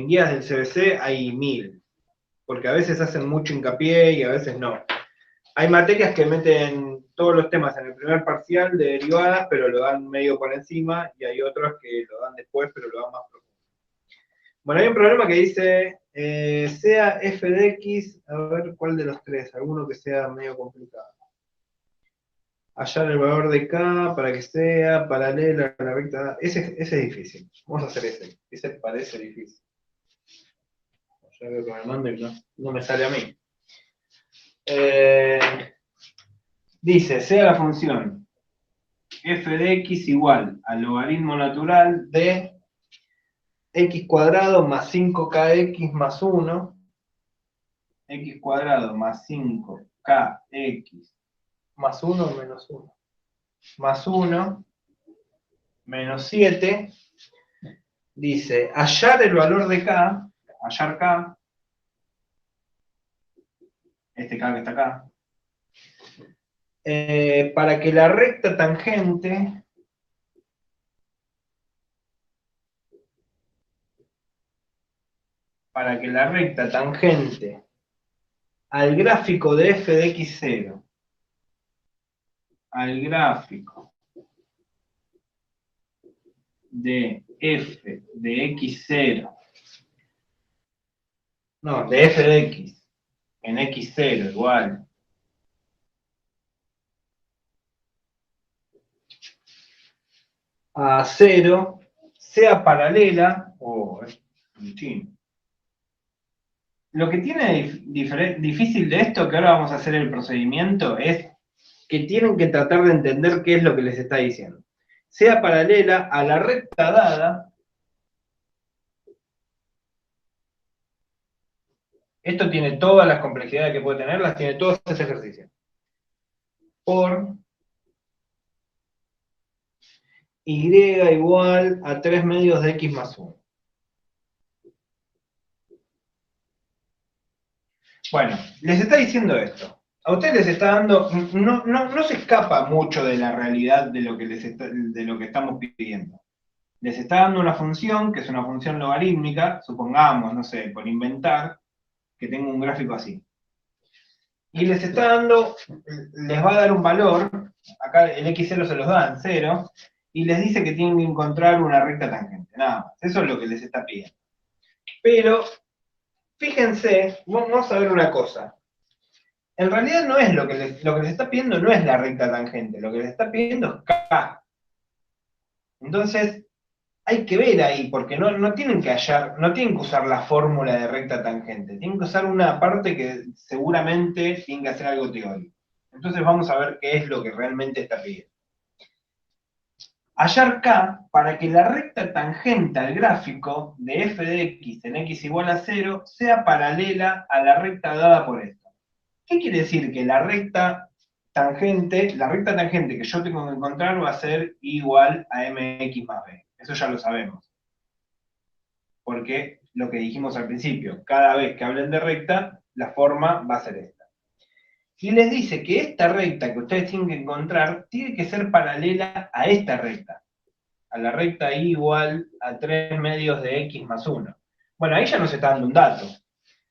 guías del CBC hay 1000, porque a veces hacen mucho hincapié y a veces no. Hay materias que meten todos los temas en el primer parcial de derivadas, pero lo dan medio por encima, y hay otros que lo dan después, pero lo dan más profundo. Bueno, hay un problema que dice, sea f de x, a ver cuál de los 3, alguno que sea medio complicado. Hallar el valor de k para que sea paralela a la recta. Ese es difícil. Vamos a hacer ese. Ese parece difícil. Ya veo que me mando y no me sale a mí. Dice, sea la función f de x igual al logaritmo natural de x cuadrado más 5kx más 1, x cuadrado más 5kx más 1 o menos 1, más 1 menos 7, dice, hallar el valor de k, hallar k, este k que está acá, para que la recta tangente al gráfico de f de x0, al gráfico de f de x0, no, de f de x en x0 igual a 0, sea paralela, lo que tiene difícil de esto, que ahora vamos a hacer el procedimiento, es que tienen que tratar de entender qué es lo que les está diciendo. Sea paralela a la recta dada. Esto tiene todas las complejidades que puede tener, las tiene todos este ejercicio. Por y igual a 3 medios de x más 1. Bueno, les está diciendo esto. A ustedes les está dando, no se escapa mucho de la realidad de lo que estamos pidiendo. Les está dando una función, que es una función logarítmica, supongamos, no sé, por inventar, que tengo un gráfico así. Y les está dando, les va a dar un valor, acá el x0 se los da en 0, y les dice que tienen que encontrar una recta tangente, nada más. Eso es lo que les está pidiendo. Pero, fíjense, vamos a ver una cosa. En realidad no es lo que les está pidiendo no es la recta tangente, lo que les está pidiendo es k. Entonces, hay que ver ahí, porque no tienen que hallar, no tienen que usar la fórmula de recta tangente, tienen que usar una parte que seguramente tienen que hacer algo teórico. Entonces vamos a ver qué es lo que realmente está pidiendo. Hallar K para que la recta tangente al gráfico de f de x en x igual a 0 sea paralela a la recta dada por esto. ¿Qué quiere decir? Que la recta tangente que yo tengo que encontrar va a ser igual a mx más b. Eso ya lo sabemos. Porque lo que dijimos al principio, cada vez que hablen de recta, la forma va a ser esta. Y les dice que esta recta que ustedes tienen que encontrar tiene que ser paralela a esta recta, a la recta y igual a 3 medios de x más 1. Bueno, ahí ya nos está dando un dato.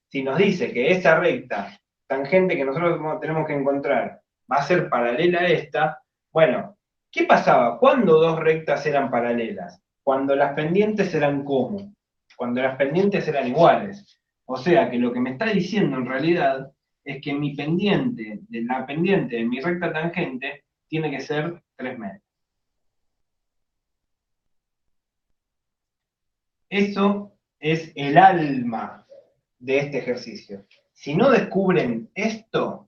Si nos dice que esa recta tangente que nosotros tenemos que encontrar va a ser paralela a esta, bueno, ¿qué pasaba? ¿Cuándo dos rectas eran paralelas? Cuando las pendientes eran ¿cómo? Cuando las pendientes eran iguales. O sea que lo que me está diciendo en realidad es que mi pendiente, la pendiente de mi recta tangente, tiene que ser 3 medios. Eso es el alma de este ejercicio. Si no descubren esto,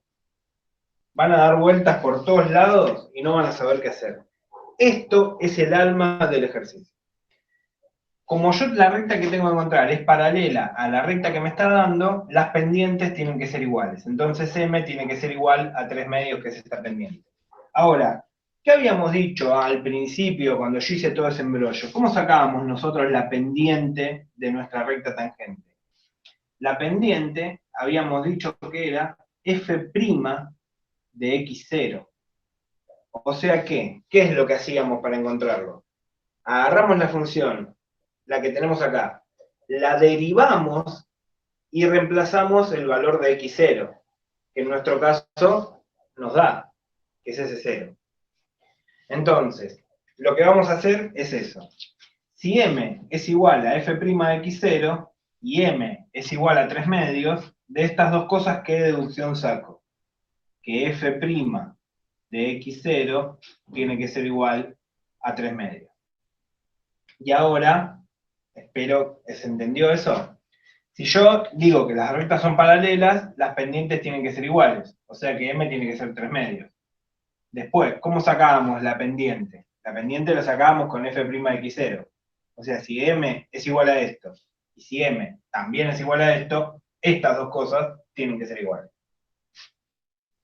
van a dar vueltas por todos lados y no van a saber qué hacer. Esto es el alma del ejercicio. Como yo la recta que tengo que encontrar es paralela a la recta que me está dando, las pendientes tienen que ser iguales. Entonces m tiene que ser igual a 3 medios, que es esta pendiente. Ahora, ¿qué habíamos dicho al principio cuando yo hice todo ese embrollo? ¿Cómo sacábamos nosotros la pendiente de nuestra recta tangente? La pendiente, habíamos dicho que era f' de x0. O sea que, ¿qué es lo que hacíamos para encontrarlo? Agarramos la función, la que tenemos acá, la derivamos y reemplazamos el valor de x0, que en nuestro caso nos da, que es ese 0. Entonces, lo que vamos a hacer es eso. Si m es igual a f' de x0 y m es igual a 3 medios, de estas dos cosas, ¿qué deducción saco? Que f' de x0 tiene que ser igual a 3 medios. Y ahora, espero que se entendió eso. Si yo digo que las rectas son paralelas, las pendientes tienen que ser iguales. O sea que m tiene que ser 3 medios. Después, ¿cómo sacábamos la pendiente? La pendiente la sacábamos con f' de x0. O sea, si m es igual a esto, y si m también es igual a esto, estas dos cosas tienen que ser iguales.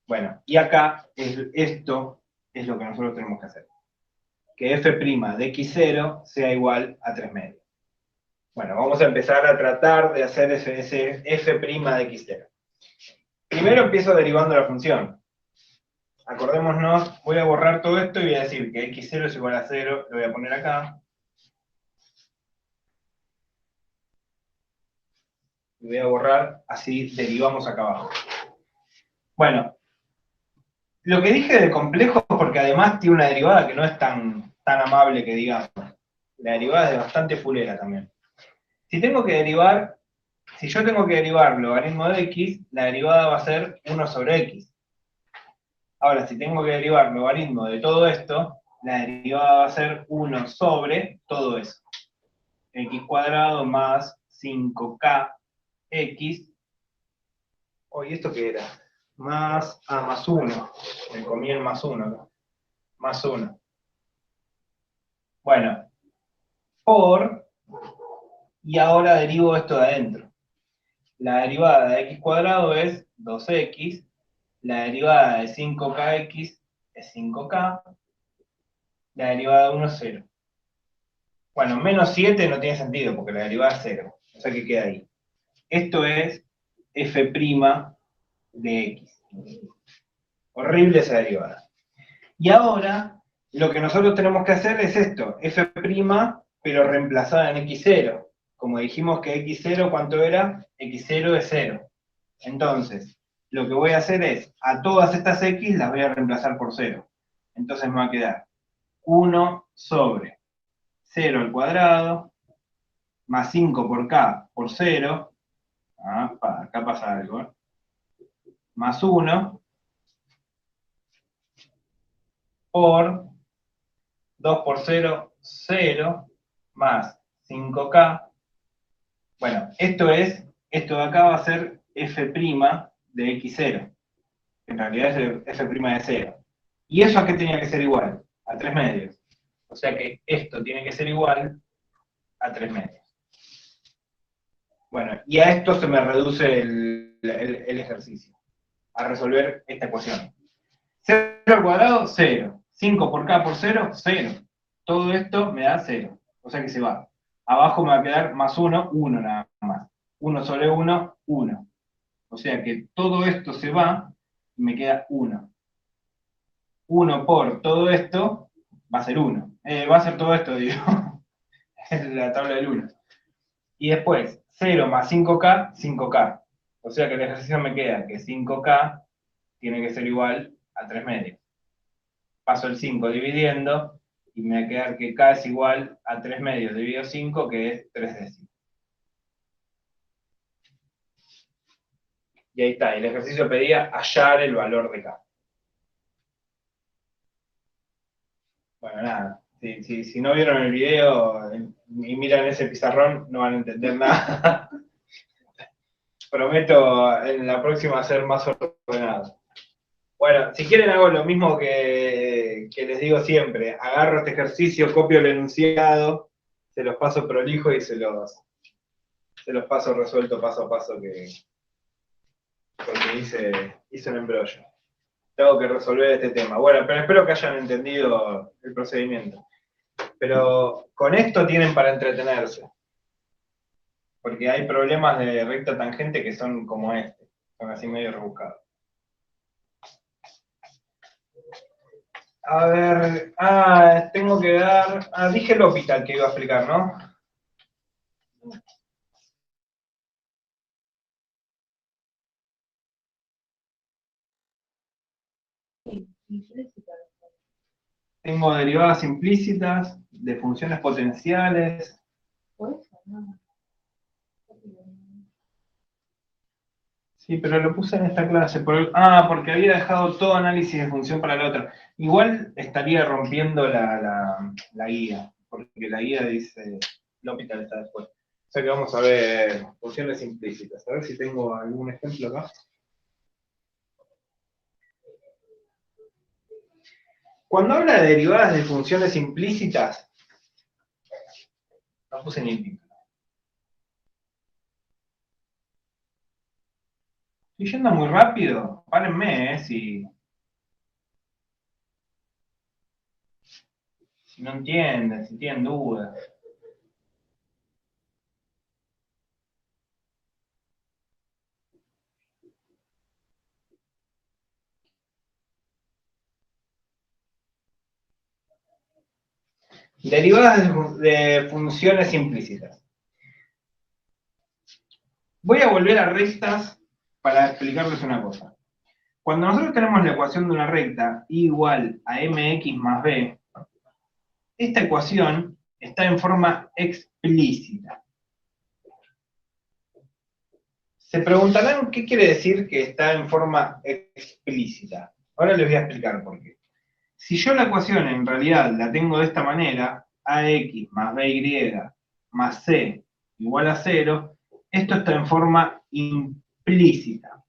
Bueno, y acá esto es lo que nosotros tenemos que hacer. Que f' de x0 sea igual a 3 medios. Bueno, vamos a empezar a tratar de hacer ese f' de x0. Primero empiezo derivando la función. Acordémonos, voy a borrar todo esto y voy a decir que x0 es igual a 0, lo voy a poner acá. Y voy a borrar, así derivamos acá abajo. Bueno, lo que dije de complejo es porque además tiene una derivada que no es tan amable que digamos. La derivada es bastante fulera también. Si yo tengo que derivar logaritmo de x, la derivada va a ser 1 sobre x. Ahora, si tengo que derivar logaritmo de todo esto, la derivada va a ser 1 sobre todo eso. X cuadrado más 5k x. ¿Y esto qué era? Más 1. Me comí el más 1 acá. Más 1. Bueno, y ahora derivo esto de adentro. La derivada de x cuadrado es 2x, la derivada de 5kx es 5k, la derivada de 1 es 0. Bueno, menos 7 no tiene sentido porque la derivada es 0, o sea que queda ahí. Esto es f' de x. Horrible esa derivada. Y ahora, lo que nosotros tenemos que hacer es esto, f', pero reemplazada en x0. Como dijimos que x0, ¿cuánto era? x0 es 0. Entonces, lo que voy a hacer es, a todas estas x las voy a reemplazar por 0. Entonces me va a quedar 1 sobre 0 al cuadrado, más 5 por k por 0. Acá pasa algo, ¿eh? Más 1 por 2 por 0, 0, más 5K. Bueno, esto de acá va a ser f' de x0. En realidad es f' de 0. ¿Y eso a qué tenía que ser igual? A 3 medios. O sea que esto tiene que ser igual a 3 medios. Bueno, y a esto se me reduce el ejercicio, a resolver esta ecuación. 0 al cuadrado, 0. 5 por k por 0, 0. Todo esto me da 0. O sea que se va. Abajo me va a quedar más 1, 1 nada más. 1 sobre 1, 1. O sea que todo esto se va y me queda 1. 1 por todo esto va a ser 1. Va a ser todo esto, digo. Es la tabla del 1. Y después, 0 más 5K, 5K. O sea que el ejercicio me queda que 5K tiene que ser igual a 3 medios. Paso el 5 dividiendo y me va a quedar que K es igual a 3 medios dividido 5, que es 3 décimos. Y ahí está, el ejercicio pedía hallar el valor de K. Bueno, nada, si no vieron el video y miran ese pizarrón, no van a entender nada. Prometo en la próxima ser más ordenado. Bueno, si quieren hago lo mismo que les digo siempre. Agarro este ejercicio, copio el enunciado, se los paso prolijo y se los paso resuelto paso a paso porque hice un embrollo. Tengo que resolver este tema. Bueno, pero espero que hayan entendido el procedimiento. Pero con esto tienen para entretenerse. Porque hay problemas de recta tangente que son como este. Son así medio rebuscados. A ver, tengo que dar... dije el hospital que iba a explicar, ¿no? Tengo derivadas implícitas de funciones potenciales. Sí, pero lo puse en esta clase. Porque había dejado todo análisis de función para la otra. Igual estaría rompiendo la guía, porque la guía dice, el hospital está después. O sea que vamos a ver funciones implícitas. A ver si tengo algún ejemplo acá. Cuando habla de derivadas de funciones implícitas, no puse ni el título. Estoy yendo muy rápido. Párenme, si no entienden, si tienen dudas. Derivadas de funciones implícitas. Voy a volver a rectas para explicarles una cosa. Cuando nosotros tenemos la ecuación de una recta I igual a mx más b, esta ecuación está en forma explícita. Se preguntarán qué quiere decir que está en forma explícita. Ahora les voy a explicar por qué. Si yo la ecuación en realidad la tengo de esta manera, ax más by más c igual a 0, esto está en forma implícita.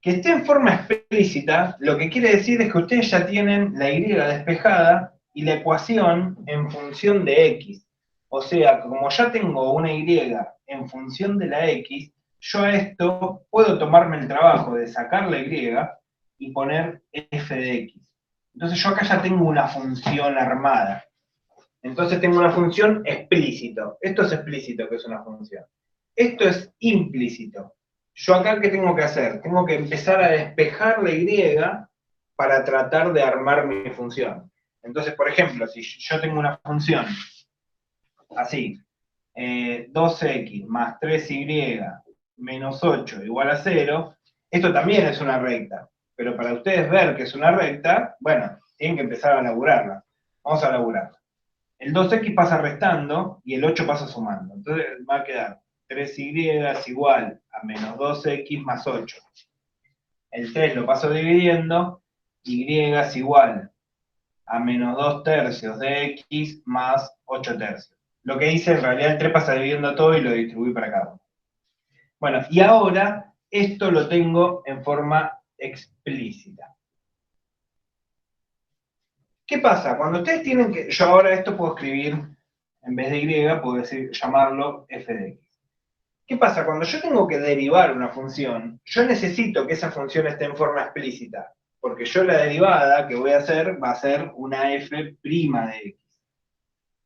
Que esté en forma explícita, lo que quiere decir es que ustedes ya tienen la y despejada y la ecuación en función de x. O sea, como ya tengo una y en función de la x, yo a esto puedo tomarme el trabajo de sacar la y poner f de x. Entonces yo acá ya tengo una función armada. Entonces tengo una función explícito. Esto es explícito, que es una función. Esto es implícito. Yo acá, ¿qué tengo que hacer? Tengo que empezar a despejar la y para tratar de armar mi función. Entonces, por ejemplo, si yo tengo una función así, 2x más 3y menos 8 igual a 0, esto también es una recta. Pero para ustedes ver que es una recta, bueno, tienen que empezar a laburarla. Vamos a laburarla. El 2x pasa restando y el 8 pasa sumando. Entonces va a quedar 3y es igual a menos 2x más 8. El 3 lo paso dividiendo, y es igual a menos 2 tercios de x más 8 tercios. Lo que hice en realidad el 3 pasa dividiendo todo y lo distribuí para cada uno. Bueno, y ahora esto lo tengo en forma explícita. ¿Qué pasa? Cuando ustedes tienen que... Yo ahora esto puedo escribir, en vez de y, puedo llamarlo f de x. ¿Qué pasa? Cuando yo tengo que derivar una función, yo necesito que esa función esté en forma explícita, porque yo la derivada que voy a hacer va a ser una f' de x.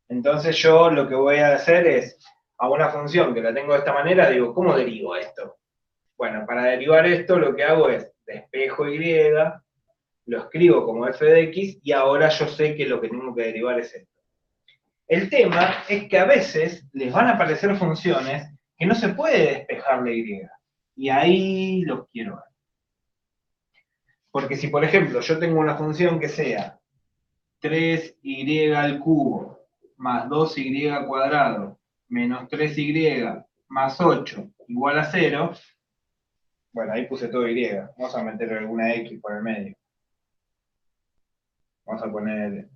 Entonces yo lo que voy a hacer es, a una función que la tengo de esta manera, digo, ¿cómo derivo esto? Bueno, para derivar esto lo que hago es, despejo y, lo escribo como f de x, y ahora yo sé que lo que tengo que derivar es esto. El tema es que a veces les van a aparecer funciones que no se puede despejar la y. Y ahí los quiero ver. Porque si, por ejemplo, yo tengo una función que sea 3y al cubo más 2y cuadrado menos 3y más 8 igual a 0, bueno, ahí puse todo y. Vamos a meter alguna x por el medio. Vamos a poner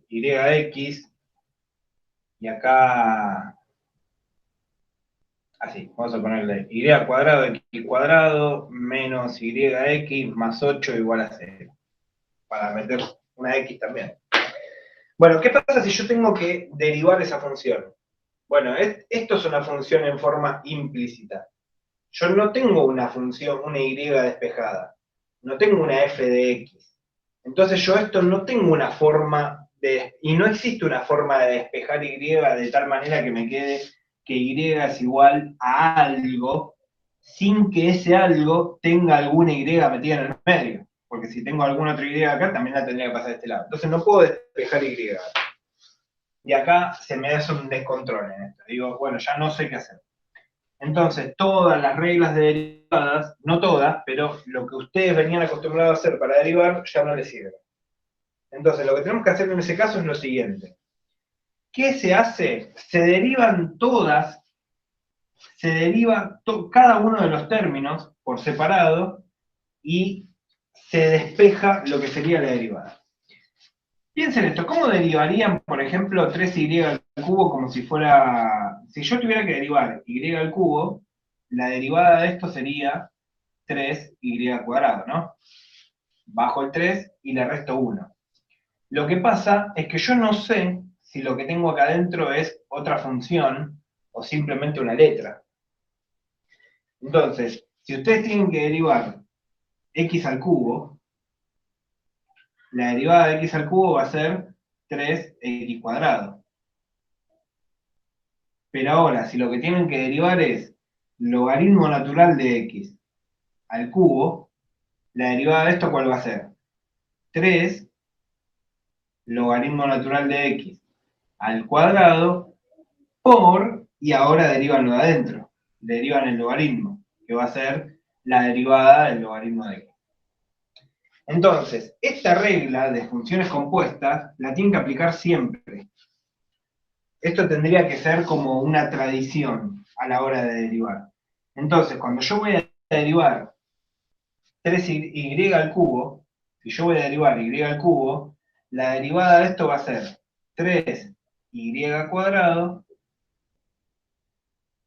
yx, y acá, así, vamos a ponerle y cuadrado x cuadrado menos yx más 8 igual a 0. Para meter una x también. Bueno, ¿qué pasa si yo tengo que derivar esa función? Bueno, esto es una función en forma implícita. Yo no tengo una función, una y despejada. No tengo una f de x. Entonces yo esto no tengo una forma de... Y no existe una forma de despejar y de tal manera que me quede que y es igual a algo sin que ese algo tenga alguna y metida en el medio. Porque si tengo alguna otra y acá, también la tendría que pasar de este lado. Entonces no puedo despejar y. Y acá se me hace un descontrol en esto. Digo, bueno, ya no sé qué hacer. Entonces, todas las reglas de derivadas, no todas, pero lo que ustedes venían acostumbrados a hacer para derivar, ya no les sirve. Entonces, lo que tenemos que hacer en ese caso es lo siguiente. ¿Qué se hace? Se derivan todas, se deriva cada uno de los términos por separado y se despeja lo que sería la derivada. Piensen esto, ¿cómo derivarían, por ejemplo, 3y al cubo como si fuera... Si yo tuviera que derivar y al cubo, la derivada de esto sería 3y cuadrado, ¿no? Bajo el 3 y le resto 1. Lo que pasa es que yo no sé si lo que tengo acá adentro es otra función o simplemente una letra. Entonces, si ustedes tienen que derivar x al cubo, la derivada de x al cubo va a ser 3x cuadrado. Pero ahora, si lo que tienen que derivar es logaritmo natural de x al cubo, la derivada de esto, ¿cuál va a ser? 3 logaritmo natural de x al cuadrado por, y ahora derivan lo de adentro, derivan el logaritmo, que va a ser la derivada del logaritmo de x. Entonces, esta regla de funciones compuestas la tienen que aplicar siempre. Esto tendría que ser como una tradición a la hora de derivar. Entonces, cuando yo voy a derivar 3y al cubo, si yo voy a derivar y al cubo, la derivada de esto va a ser 3y cuadrado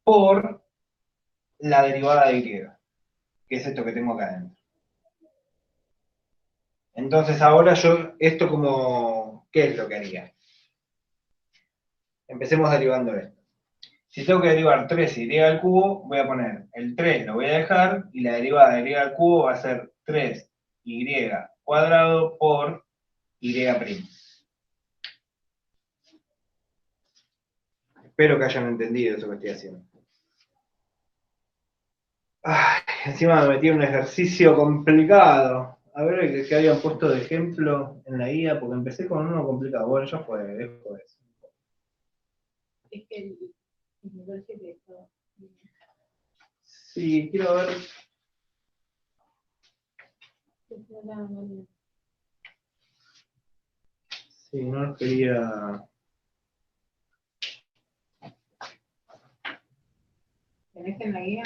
por la derivada de y, que es esto que tengo acá adentro. Entonces ahora yo, esto como, ¿qué es lo que haría? Empecemos derivando esto. Si tengo que derivar 3y al cubo, voy a poner el 3, lo voy a dejar, y la derivada de y al cubo va a ser 3y cuadrado por y'. Espero que hayan entendido eso que estoy haciendo. Ay, encima me metí en un ejercicio complicado. A ver qué habían puesto de ejemplo en la guía, porque empecé con uno complicado. Bueno, ya fue, dejo eso. Es que el nivel secreto. Sí, quiero ver. Sí, no los quería. ¿Tenés en la guía?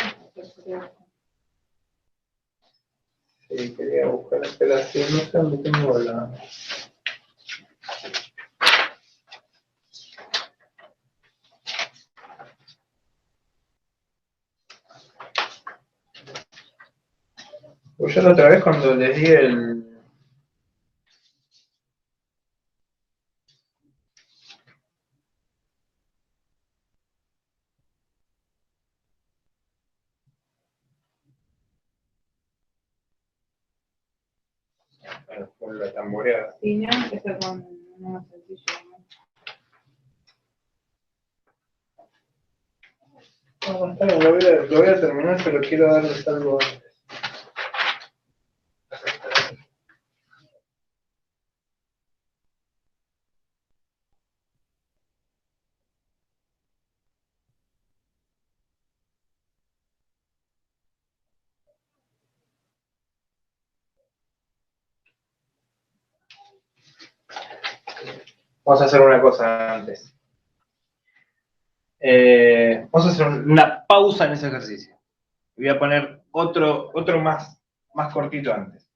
Sí, quería buscar, espera, sí, no sé dónde tengo la. Pues yo la otra vez cuando les di el... Bueno, con la tamboreada. Sí, no, empezó con uno más sencillo. No, está bien, lo voy a terminar, pero quiero darles algo antes. Vamos a hacer una cosa antes. Vamos a hacer una pausa en ese ejercicio. Voy a poner otro más cortito antes.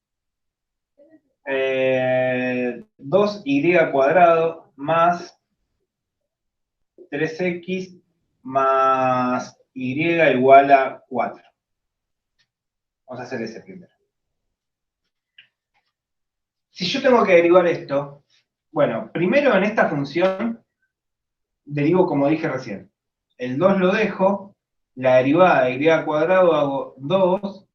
2y cuadrado más 3x más y igual a 4. Vamos a hacer ese primero. Si yo tengo que derivar esto, bueno, primero en esta función derivo como dije recién. El 2 lo dejo, la derivada de y cuadrado hago 2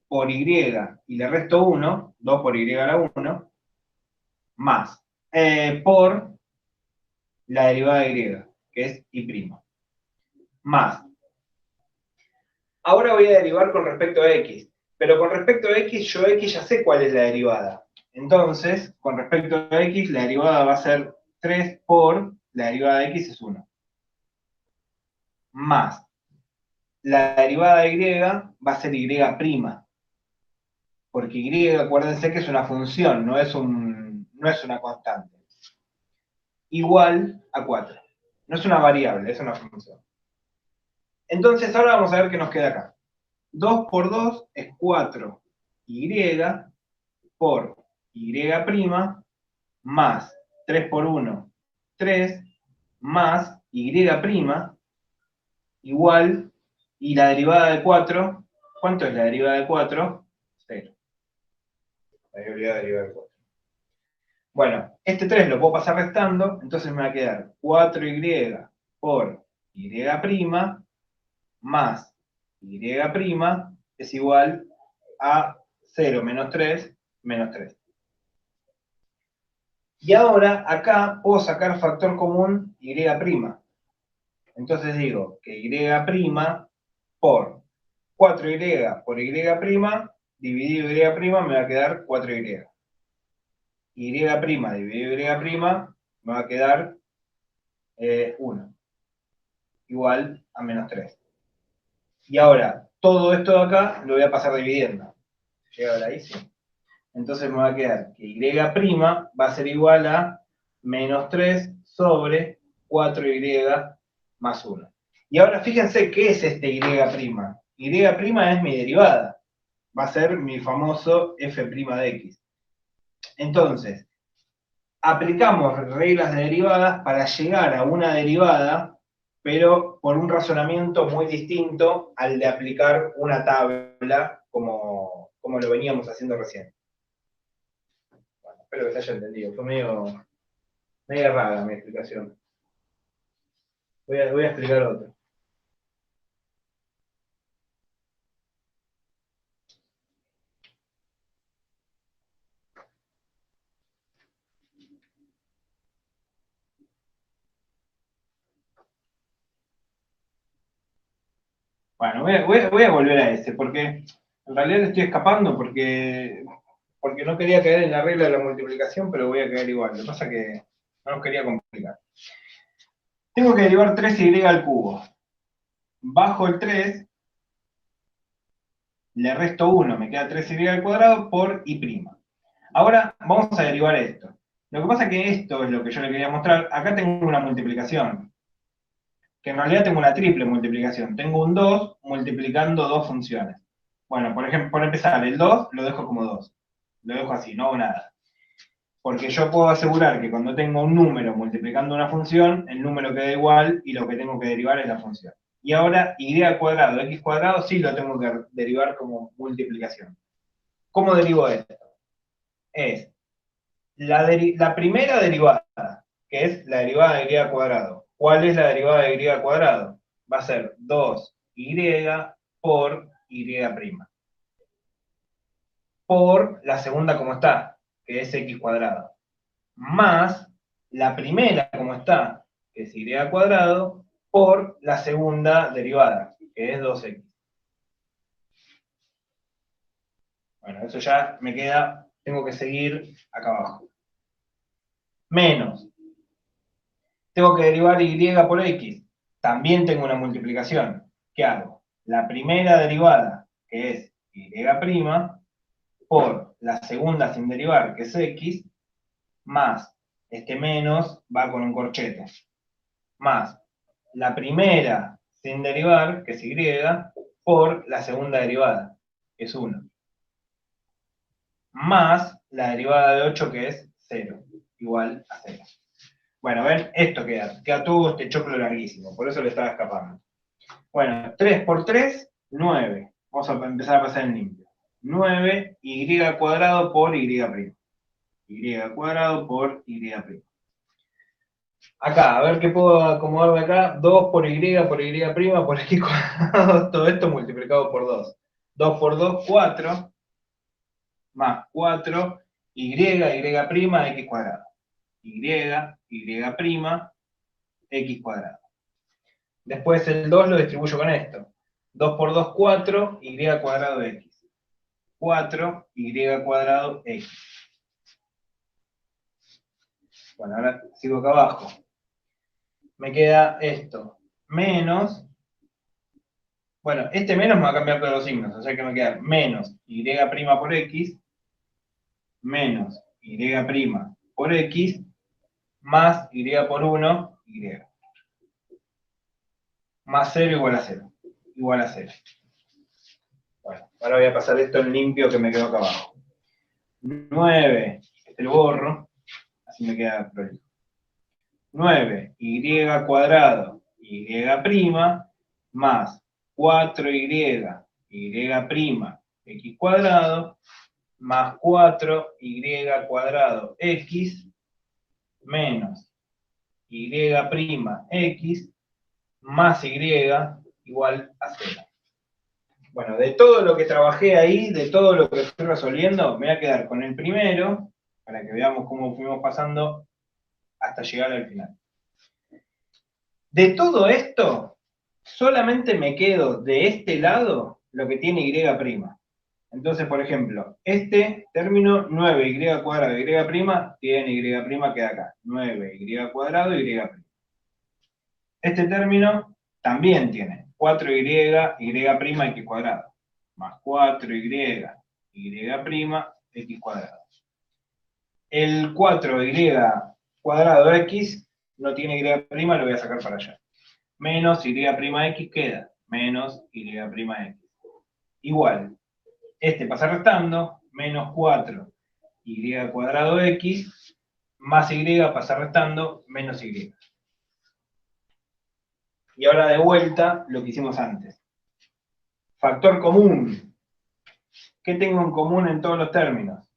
por y le resto 1, 2 por y a la 1, más por la derivada de y, que es y', más. Ahora voy a derivar con respecto a x, pero con respecto a x, yo x ya sé cuál es la derivada. Entonces, con respecto a x, la derivada va a ser 3 por la derivada de x es 1. Más la derivada de y va a ser y', porque y, acuérdense que es una función, no es una constante. Igual a 4. No es una variable, es una función. Entonces ahora vamos a ver qué nos queda acá. 2 por 2 es 4y por y' más 3 por 1, 3, más y' igual, y la derivada de 4, ¿cuánto es la derivada de 4? 0. La derivada de 4. Bueno, este 3 lo puedo pasar restando, entonces me va a quedar 4y por y' más y' es igual a 0 menos 3, menos 3. Y ahora acá puedo sacar factor común y'. Entonces digo que y' por 4y por y', dividido y' me va a quedar 4y. Y' dividido y' me va a quedar 1, igual a menos 3. Y ahora, todo esto de acá lo voy a pasar dividiendo. ¿Llega a la I? Sí. Entonces me va a quedar que y' va a ser igual a menos 3 sobre 4y más 1. Y ahora fíjense qué es este y'. Y' es mi derivada. Va a ser mi famoso f' de x. Entonces, aplicamos reglas de derivadas para llegar a una derivada, pero por un razonamiento muy distinto al de aplicar una tabla como lo veníamos haciendo recién. Bueno, espero que se haya entendido. Fue medio rara mi explicación. Voy a explicar otra. Bueno, voy a volver a ese, porque en realidad le estoy escapando porque no quería caer en la regla de la multiplicación, pero voy a caer igual. Lo que pasa es que no nos quería complicar. Tengo que derivar 3y al cubo. Bajo el 3, le resto 1, me queda 3y al cuadrado por y'. Ahora vamos a derivar esto. Lo que pasa es que esto es lo que yo le quería mostrar. Acá tengo una multiplicación, que en realidad tengo una triple multiplicación. Tengo un 2 multiplicando dos funciones. Bueno, por ejemplo, por empezar, el 2 lo dejo como 2. Lo dejo así, no hago nada. Porque yo puedo asegurar que cuando tengo un número multiplicando una función, el número queda igual y lo que tengo que derivar es la función. Y ahora y cuadrado, x cuadrado, sí lo tengo que derivar como multiplicación. ¿Cómo derivo esto? Es la primera derivada, que es la derivada de y al cuadrado. ¿Cuál es la derivada de y al cuadrado? Va a ser 2y por y'. Por la segunda como está, que es x cuadrado. Más la primera como está, que es y al cuadrado, por la segunda derivada, que es 2x. Bueno, eso ya me queda, tengo que seguir acá abajo. Menos. Tengo que derivar y por x. También tengo una multiplicación. ¿Qué hago? La primera derivada, que es y', por la segunda sin derivar, que es x, más este menos va con un corchete. Más la primera sin derivar, que es y, por la segunda derivada, que es 1. Más la derivada de 8, que es 0, igual a 0. Bueno, ven, esto queda todo este choclo larguísimo, por eso le estaba escapando. Bueno, 3 por 3, 9. Vamos a empezar a pasar en limpio. 9y cuadrado por y'. Y cuadrado por y'. Acá, a ver qué puedo acomodarme acá. 2 por y por x cuadrado. Todo esto multiplicado por 2. 2 por 2, 4. Más 4, y, x cuadrado. Y', x cuadrado. Después el 2 lo distribuyo con esto. 2 por 2, 4, y cuadrado x. 4, y cuadrado x. Bueno, ahora sigo acá abajo. Me queda esto. Menos. Bueno, este menos me va a cambiar todos los signos. O sea que me queda menos y' por x. Menos y' por x. Más y por 1, y. Más 0 igual a 0. Igual a 0. Bueno, ahora voy a pasar esto en limpio que me quedó acá abajo. 9, este lo borro, así me queda prolijo. 9y cuadrado y' más 4y x cuadrado más 4y cuadrado x menos y' x más y igual a 0. Bueno, de todo lo que trabajé ahí, de todo lo que estoy resolviendo, me voy a quedar con el primero, para que veamos cómo fuimos pasando hasta llegar al final. De todo esto, solamente me quedo de este lado lo que tiene y'. Entonces, por ejemplo, este término 9y cuadrado y' tiene y' que da acá. 9y cuadrado y y'. Este término también tiene 4y, x cuadrado, más 4y, x cuadrado. El 4y cuadrado x no tiene y', lo voy a sacar para allá. Menos y' x queda, menos y' x. Igual, este pasa restando, menos 4y cuadrado x, más y pasa restando, menos y. Y ahora de vuelta lo que hicimos antes. Factor común. ¿Qué tengo en común en todos los términos?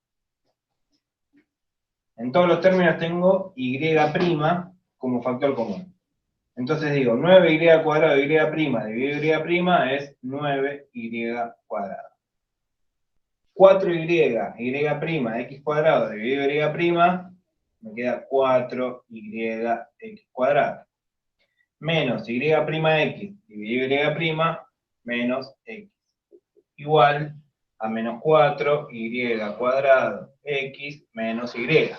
En todos los términos tengo y' como factor común. Entonces digo, 9y cuadrado y' dividido y' es 9y cuadrado. 4y, x cuadrado dividido y', me queda 4y x cuadrado. Menos y' x dividido y', menos x. Igual a menos 4y cuadrado x menos y.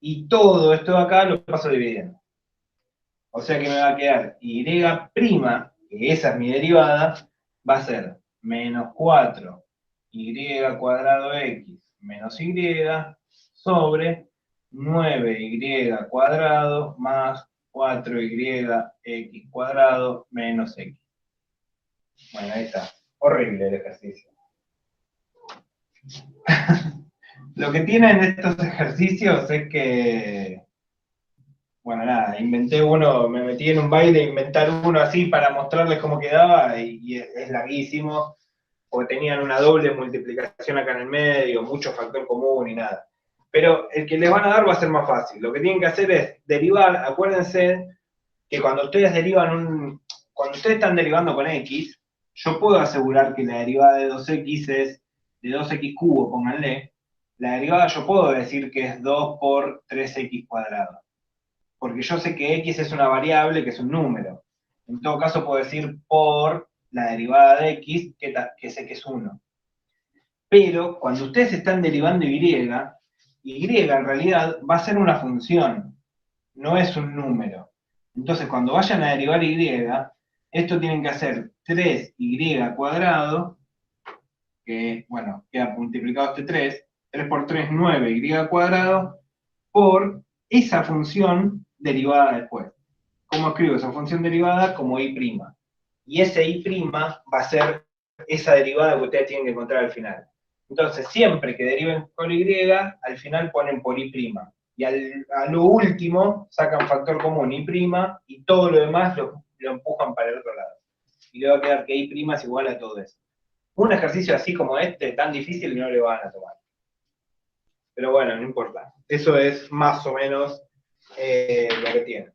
Y todo esto de acá lo paso dividiendo. O sea que me va a quedar y', que esa es mi derivada, va a ser menos 4y cuadrado x menos y sobre 9y cuadrado más 4y x cuadrado menos x. Bueno, ahí está. Horrible el ejercicio. Lo que tienen estos ejercicios es que, bueno, nada, inventé uno, me metí en un baile a inventar uno así para mostrarles cómo quedaba y es larguísimo. porque tenían una doble multiplicación acá en el medio, mucho factor común y nada. Pero el que les van a dar va a ser más fácil. Lo que tienen que hacer es derivar, acuérdense que cuando ustedes están derivando con x, yo puedo asegurar que la derivada de 2x es de 2x cubo, pónganle. La derivada yo puedo decir que es 2 por 3x cuadrado. Porque yo sé que x es una variable, que es un número. En todo caso puedo decir por la derivada de x, que sé que es 1. Pero cuando ustedes están derivando y en realidad va a ser una función, no es un número. Entonces, cuando vayan a derivar y, esto tienen que hacer 3y cuadrado, que, bueno, queda multiplicado este 3 por 3, 9y cuadrado, por esa función derivada después. ¿Cómo escribo esa función derivada? Como y'. Y ese y' va a ser esa derivada que ustedes tienen que encontrar al final. Entonces, siempre que deriven con y, al final ponen por y'. Y a lo último sacan factor común y', y todo lo demás lo empujan para el otro lado. Y le va a quedar que y' es igual a todo eso. Un ejercicio así como este, tan difícil, no le van a tomar. Pero bueno, no importa. Eso es más o menos lo que tiene.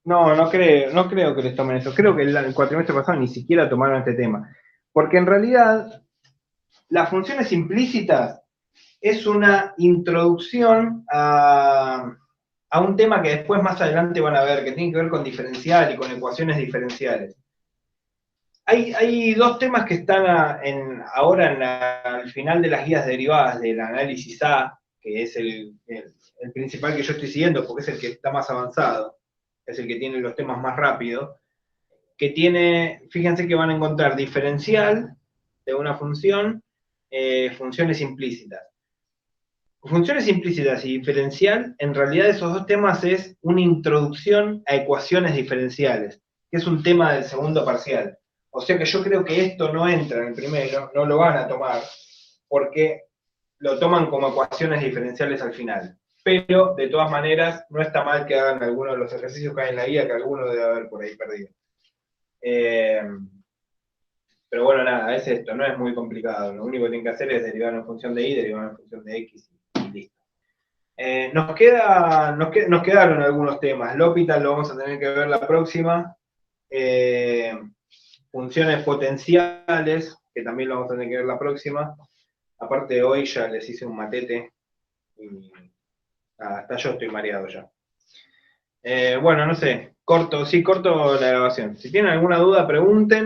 No creo que les tomen eso. Creo que el cuatrimestre pasado ni siquiera tomaron este tema. Porque en realidad, las funciones implícitas es una introducción a un tema que después más adelante van a ver, que tiene que ver con diferencial y con ecuaciones diferenciales. Hay dos temas que están ahora al final de las guías derivadas del análisis A, que es el principal que yo estoy siguiendo, porque es el que está más avanzado, es el que tiene los temas más rápido, que tiene, fíjense que van a encontrar diferencial de una función, funciones implícitas. Funciones implícitas y diferencial, en realidad esos dos temas es una introducción a ecuaciones diferenciales, que es un tema del segundo parcial. O sea que yo creo que esto no entra en el primero, no lo van a tomar, porque lo toman como ecuaciones diferenciales al final. Pero, de todas maneras, no está mal que hagan algunos de los ejercicios que hay en la guía, que alguno debe haber por ahí perdido. Pero bueno, nada, es esto, no es muy complicado. Lo único que tienen que hacer es derivar en función de y, derivar en función de x y listo. Nos quedaron algunos temas. L'Hopital lo vamos a tener que ver la próxima. Funciones potenciales, que también lo vamos a tener que ver la próxima. Aparte de hoy ya les hice un matete y hasta yo estoy mareado ya. Bueno, no sé, corto la grabación. Si tienen alguna duda, pregunten.